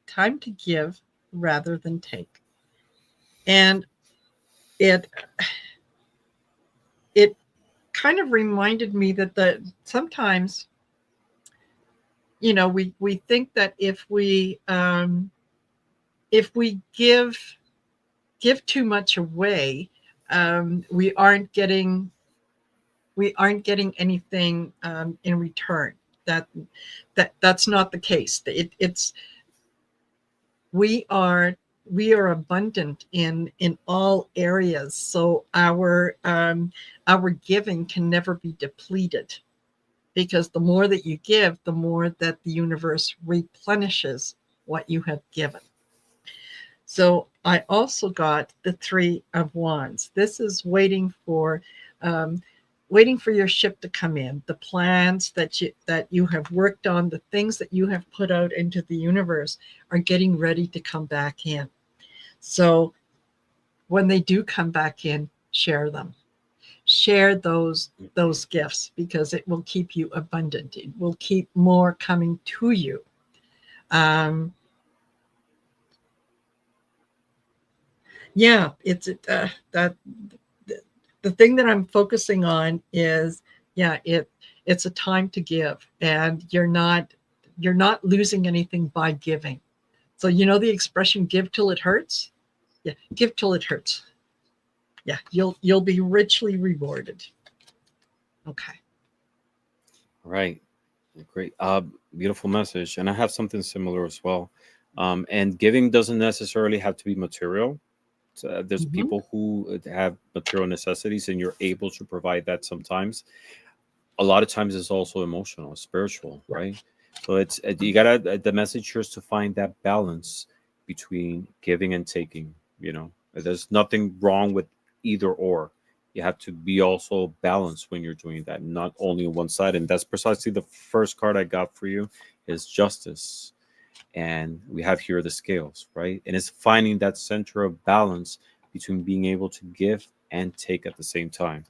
Time to give rather than take. And it it kind of reminded me that the sometimes we think that if we give too much away, we aren't getting anything in return. That that's not the case. It's we are we are abundant in all areas, so our giving can never be depleted, because the more that you give, the more that the universe replenishes what you have given. So I also got the Three of Wands. This is waiting for um, waiting for your ship to come in. The plans that you have worked on, the things that you have put out into the universe are getting ready to come back in. So when they do come back in, share them. Share those gifts, because it will keep you abundant. It will keep more coming to you. Yeah, it's that the thing that I'm focusing on is, yeah, it's a time to give, and you're not losing anything by giving. So you know the expression "give till it hurts." Yeah, give till it hurts. Yeah, you'll be richly rewarded. Okay. Right. Great. Beautiful message. And I have something similar as well. And giving doesn't necessarily have to be material. There's Mhm. people who have material necessities, and you're able to provide that sometimes. A lot of times it's also emotional, spiritual, Yeah. right? So it's you gotta the message here is to find that balance between giving and taking. You know, there's nothing wrong with either or. You have to be also balanced when you're doing that, not only on one side. And that's precisely the first card I got for you is justice, and we have here the scales, right? And it's finding that center of balance between being able to give and take at the same time.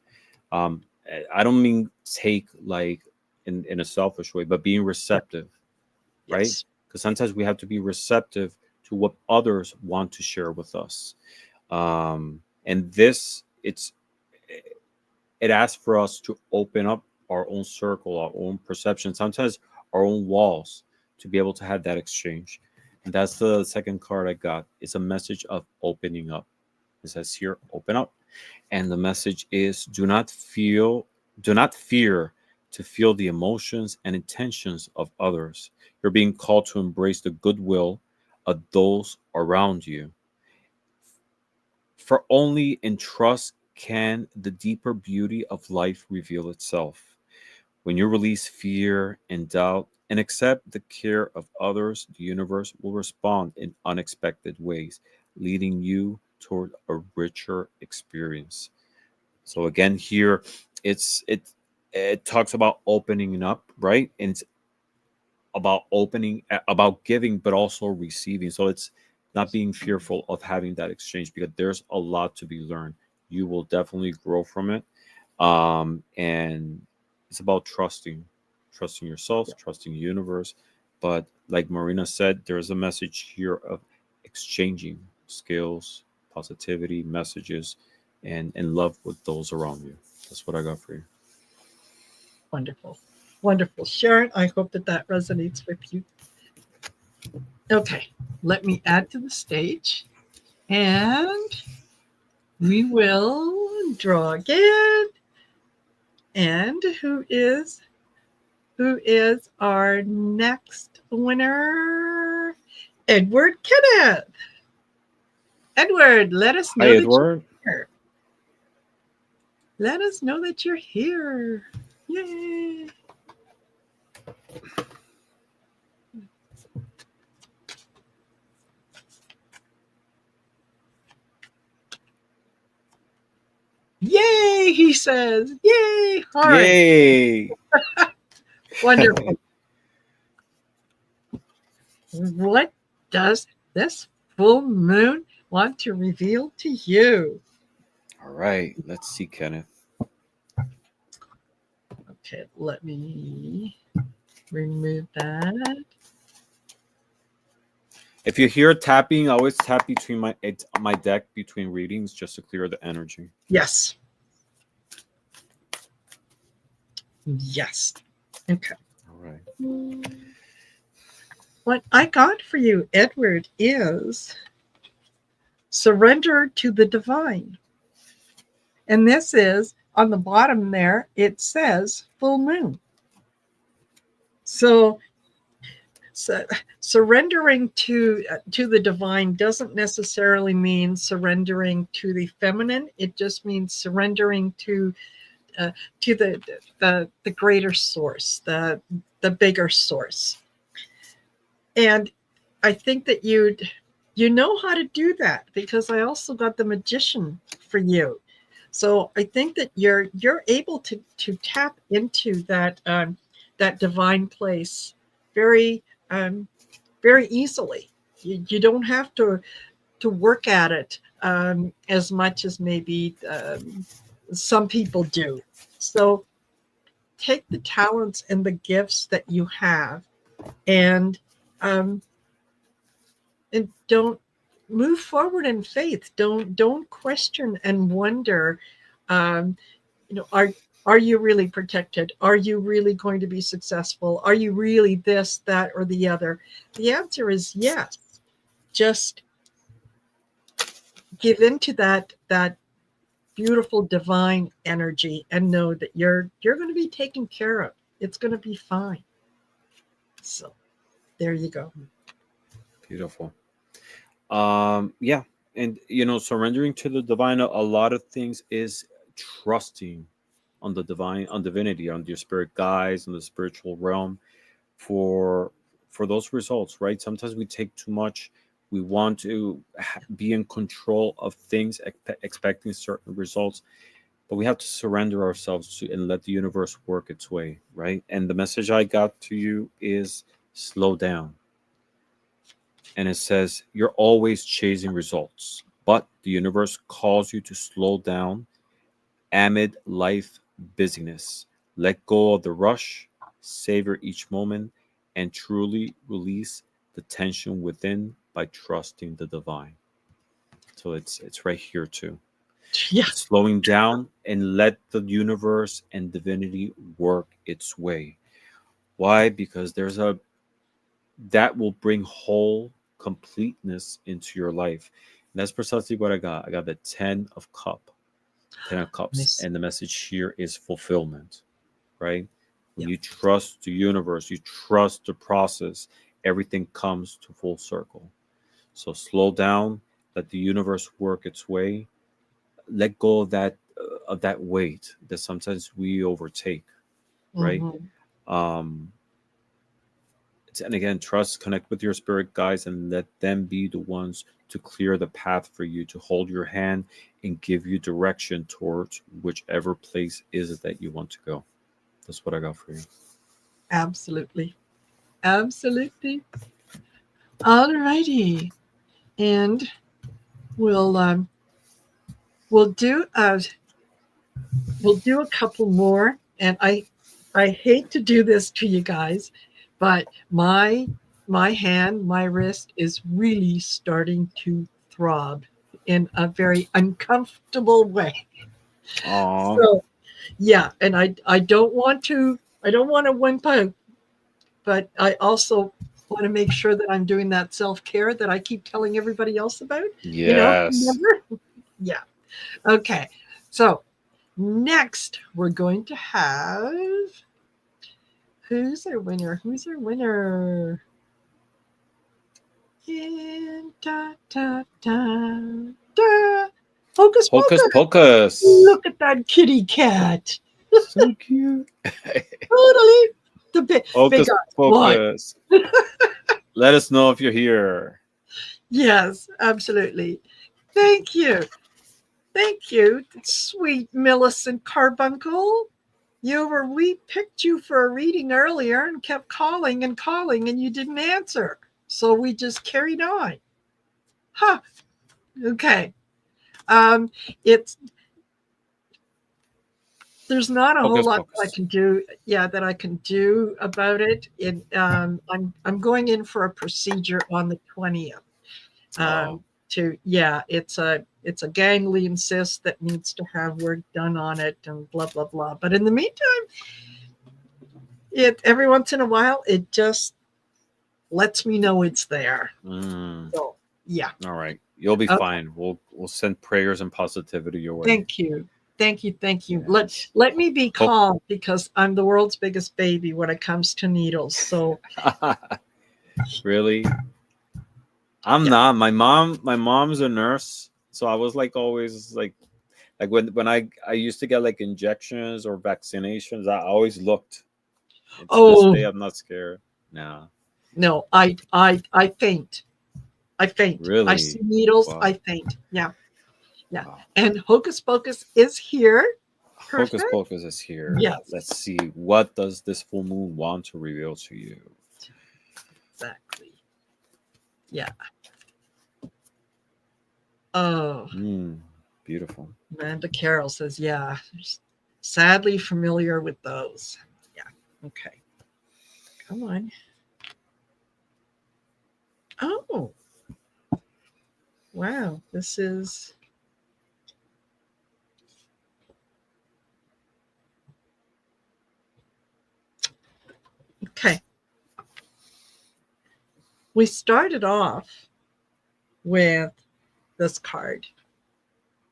um I don't mean take like in a selfish way, but being Yeah. receptive, right? Yes. Because sometimes we have to be receptive to what others want to share with us. And this it asks for us to open up our own circle, our own perception, sometimes our own walls, to be able to have that exchange. And that's the second card I got. It's a message of opening up. It says here, open up. And the message is do not fear to feel the emotions and intentions of others. You're being called to embrace the goodwill of those around you. For only in trust can the deeper beauty of life reveal itself. When you release fear and doubt and accept the care of others, the universe will respond in unexpected ways, leading you toward a richer experience. So again, here it talks about opening up, right? And it's about about giving, but also receiving. So it's not being fearful of having that exchange, because there's a lot to be learned. You will definitely grow from it. And it's about trusting yourself, Yeah. trusting the universe. But like Marina said, there's a message here of exchanging skills, positivity, messages, and love with those around you. That's what I got for you. Wonderful. Wonderful. Sharon, I hope that that resonates with you. Okay. Let me add to the stage, and we will draw again. And who is our next winner? Edward Kenneth. Edward, let us Hi, know that Edward. you're here. Let us know that you're here. Yay. Yay, he says. Yay, heart. Yay! Wonderful. What does this full moon want to reveal to you? All right, let's see, Kenneth. Okay, let me remove that. If you hear tapping, I always tap between my deck between readings just to clear the energy. Yes. Yes. Okay. All right. What I got for you, Edward, is surrender to the divine. And this is on the bottom there, it says full moon. So, so surrendering to the divine doesn't necessarily mean surrendering to the feminine. It just means surrendering uh, to the greater source, the bigger source. And I think that you know how to do that, because I also got the magician for you. So I think that you're able to tap into that divine place very very easily. You don't have to work at it as much as maybe some people do. So take the talents and the gifts that you have, and um, and don't move forward in faith. Don't question and wonder. Um, are you really protected? Are you really going to be successful? Are you really this, that, or the other? The answer is yes. Just give into that beautiful divine energy and know that you're going to be taken care of. It's going to be fine. So there you go. Beautiful. Yeah, and surrendering to the divine, a lot of things is trusting on the divine, on divinity, on your spirit guides, on the spiritual realm for those results, right? Sometimes we take too much. We want to be in control of things, expecting certain results, but we have to surrender ourselves to and let the universe work its way, right? And the message I got to you is slow down. And it says, you're always chasing results, but the universe calls you to slow down amid life busyness. Let go of the rush, savor each moment, and truly release the tension within by trusting the divine. So it's right here too. Yeah. Slowing down and let the universe and divinity work its way. Why? Because there's a that will bring whole completeness into your life. And that's precisely what I got. I got the 10 of cups. Nice. And the message here is fulfillment, right? When Yeah. you trust the universe, you trust the process, everything comes to full circle. So slow down, let the universe work its way. Let go of that weight that sometimes we overtake, right? Mhm. Um, and again, trust, connect with your spirit guides, and let them be the ones to clear the path for you, to hold your hand and give you direction towards whichever place is it that you want to go. That's what I got for you. Absolutely. Absolutely. All righty. And we'll um, we'll do a couple more. And I hate to do this to you guys, but my hand, my wrist is really starting to throb in a very uncomfortable way. Aw, So yeah, and I don't want to wimp out, but I also want to make sure that I'm doing that self-care that I keep telling everybody else about. yes. Remember? Yeah. Okay. So next we're going to have who's our winner? Who's our winner? And da da da da. Hocus Hocus pocus. pocus. Look at that kitty cat. So cute. Totally. The big Hocus eyes. What? pocus. Let us know if you're here. Yes, absolutely. Thank you. Thank you, sweet Millicent Carbuncle. We picked you for a reading earlier and kept calling and calling and you didn't answer. So we just carried on. Huh. Okay. Um, it's there's not a whole Hocus lot that I pocus. can do. Yeah, that I can do about it. I'm going in for a procedure on the 20th. Oh, It's a ganglion cyst that needs to have work done on it and blah blah blah. But in the meantime, it every once in a while it just lets me know it's there. mm. So yeah. All right. You'll be Okay. fine. We'll send prayers and positivity your way. Thank you. Thank you. Thank you. Yes. Let me be Hope. calm because I'm the world's biggest baby when it comes to needles. So Really? I'm yeah. not. My mom's a nurse, so I was like always like when I used to get like injections or vaccinations, I always looked. And to this day, Oh I'm not scared. No, no, I faint. I faint. I see really. needles, Wow. I faint. Yeah. Yeah. Wow. And Hocus Pocus is here. Hocus Perfect. Pocus is here. Yes. Let's see, what does this full moon want to reveal to you? Exactly. Yeah. Oh, Mm, beautiful. Amanda Carroll says, yeah, sadly familiar with those. Yeah. Okay. Come on. Oh, wow. This is okay. We started off with this card.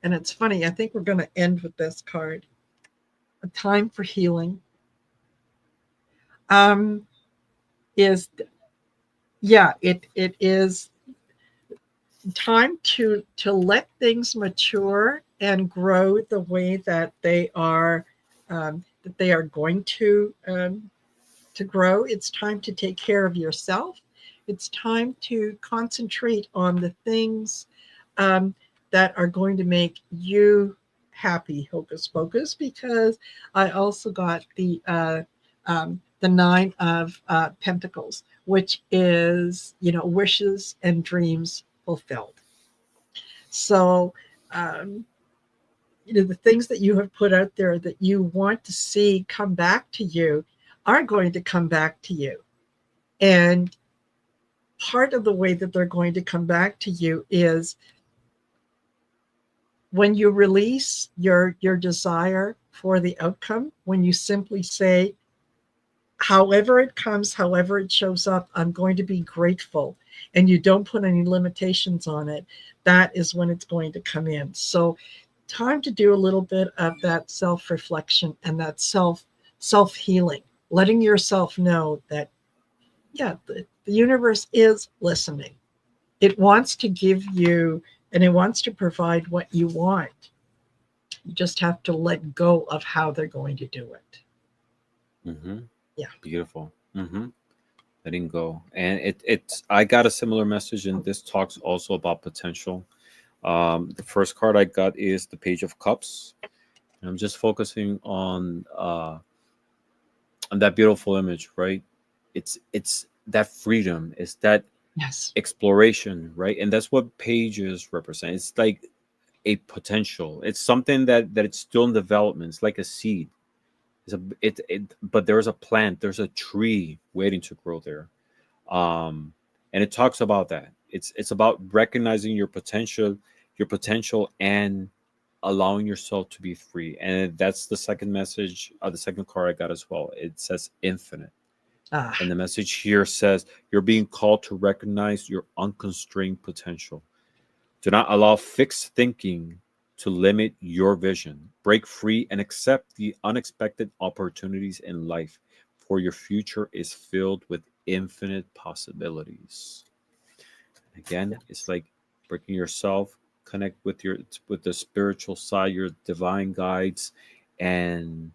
And it's funny, I think we're going to end with this card. A time for healing. Um, is yeah, it is time to let things mature and grow the way that they are going to grow. It's time to take care of yourself. It's time to concentrate on the things um, that are going to make you happy, Hocus Pocus, because I also got the Nine of Pentacles, which is, wishes and dreams fulfilled. So, um, the things that you have put out there that you want to see come back to you are going to come back to you. And part of the way that they're going to come back to you is when you release your desire for the outcome, when you simply say, however it comes, however it shows up, I'm going to be grateful, and you don't put any limitations on it, that is when it's going to come in. So time to do a little bit of that self-reflection and that self-healing, letting yourself know that, yeah, the universe is listening. It wants to give you and it wants to provide what you want. You just have to let go of how they're going to do it. Mm-hmm. Yeah. Beautiful. Mm-hmm. Letting go. And it's I got a similar message, and this talks also about potential. The first card I got is the Page of Cups. And I'm just focusing on that beautiful image, right? It's that freedom, it's that Yes. exploration, right? And that's what pages represent. It's like a potential. It's something that it's still in development. It's like a seed. But there's a plant, there's a tree waiting to grow there. Um, and it talks about that. It's about recognizing your potential, and allowing yourself to be free. And that's the second message, the second card I got as well. It says infinite. Ah, And the message here says you're being called to recognize your unconstrained potential. Do not allow fixed thinking to limit your vision. Break free and accept the unexpected opportunities in life, for your future is filled with infinite possibilities. Again, it's like breaking yourself, connect with the spiritual side, your divine guides, and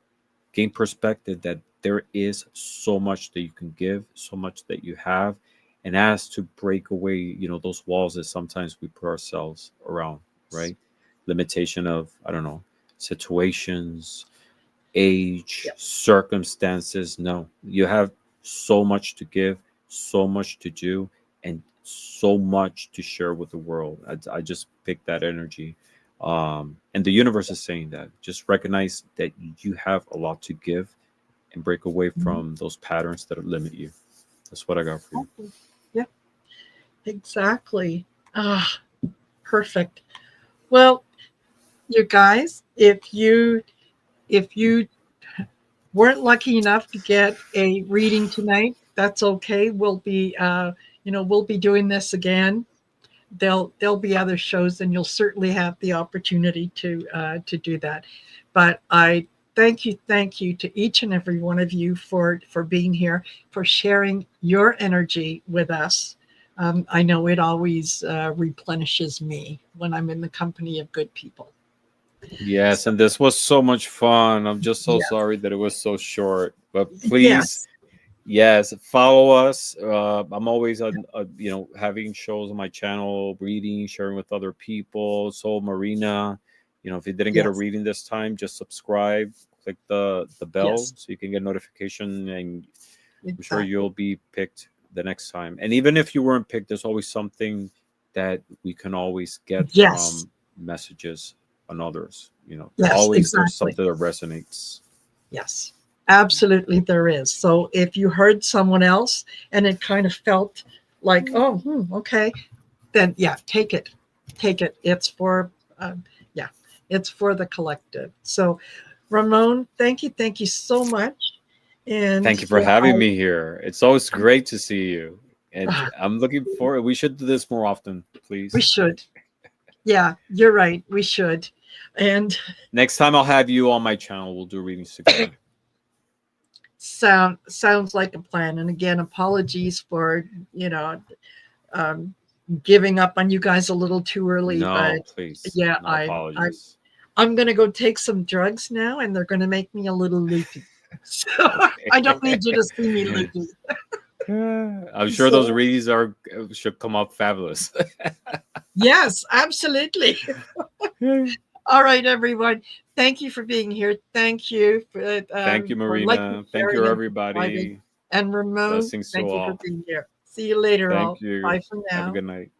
gain perspective that there is so much that you can give, so much that you have, and as to break away, those walls that sometimes we put ourselves around, right? Limitation of, I don't know, situations, age, yeah. circumstances. No, you have so much to give, so much to do, and so much to share with the world. I just picked that energy. And the universe is saying that. Just recognize that you have a lot to give, and break away Mhm. from those patterns that limit you. That's what I got for you. Exactly. Yeah, exactly. Ah, perfect. Well, you guys, if you weren't lucky enough to get a reading tonight, that's okay. We'll be doing this again. There'll be other shows, and you'll certainly have the opportunity to do that. But I thank you to each and every one of you for being here, for sharing your energy with us. I know it always replenishes me when I'm in the company of good people. Yes, So, and this was so much fun. I'm just so yes, sorry that it was so short. But please yes, Yes, follow us. I'm always on, having shows on my channel, reading, sharing with other people. So, Marina, if you didn't get a Yes, reading this time, just subscribe, click the bell yes, so you can get notification, and I'm sure exactly. you'll be picked the next time. And even if you weren't picked, there's always something that we can always get Yes, from messages on others. yes, Always there's exactly. something that resonates. Yes, absolutely, there is. So if you heard someone else and it kind of felt like, oh, okay, then yeah, take it, take it. It's for, yeah, it's for the collective. So, Ramon, thank you so much. And Thank you for yeah, having me here. It's always great to see you. And I, I'm looking forward. We should do this more often, we please. should. Yeah, you're right. We should. And Next time I'll have you on my channel. We'll do readings together. sounds like a plan. And again, apologies for you know um, giving up on you guys a little too early, but No, please. yeah, No apologies. I'm gonna go take some drugs now, and they're gonna make me a little loopy. So Okay. I don't need you to see me loopy. I'm sure those So readings are should come up fabulous. yes, absolutely. All right, everyone. Thank you for being here. Thank you Thank you, for liking, Marina. Thank you, sharing, and subscribing. everybody. And Ramon, Blessings to thank you for all. being here. See you later, Thank all. you. Bye for Have a now. good night.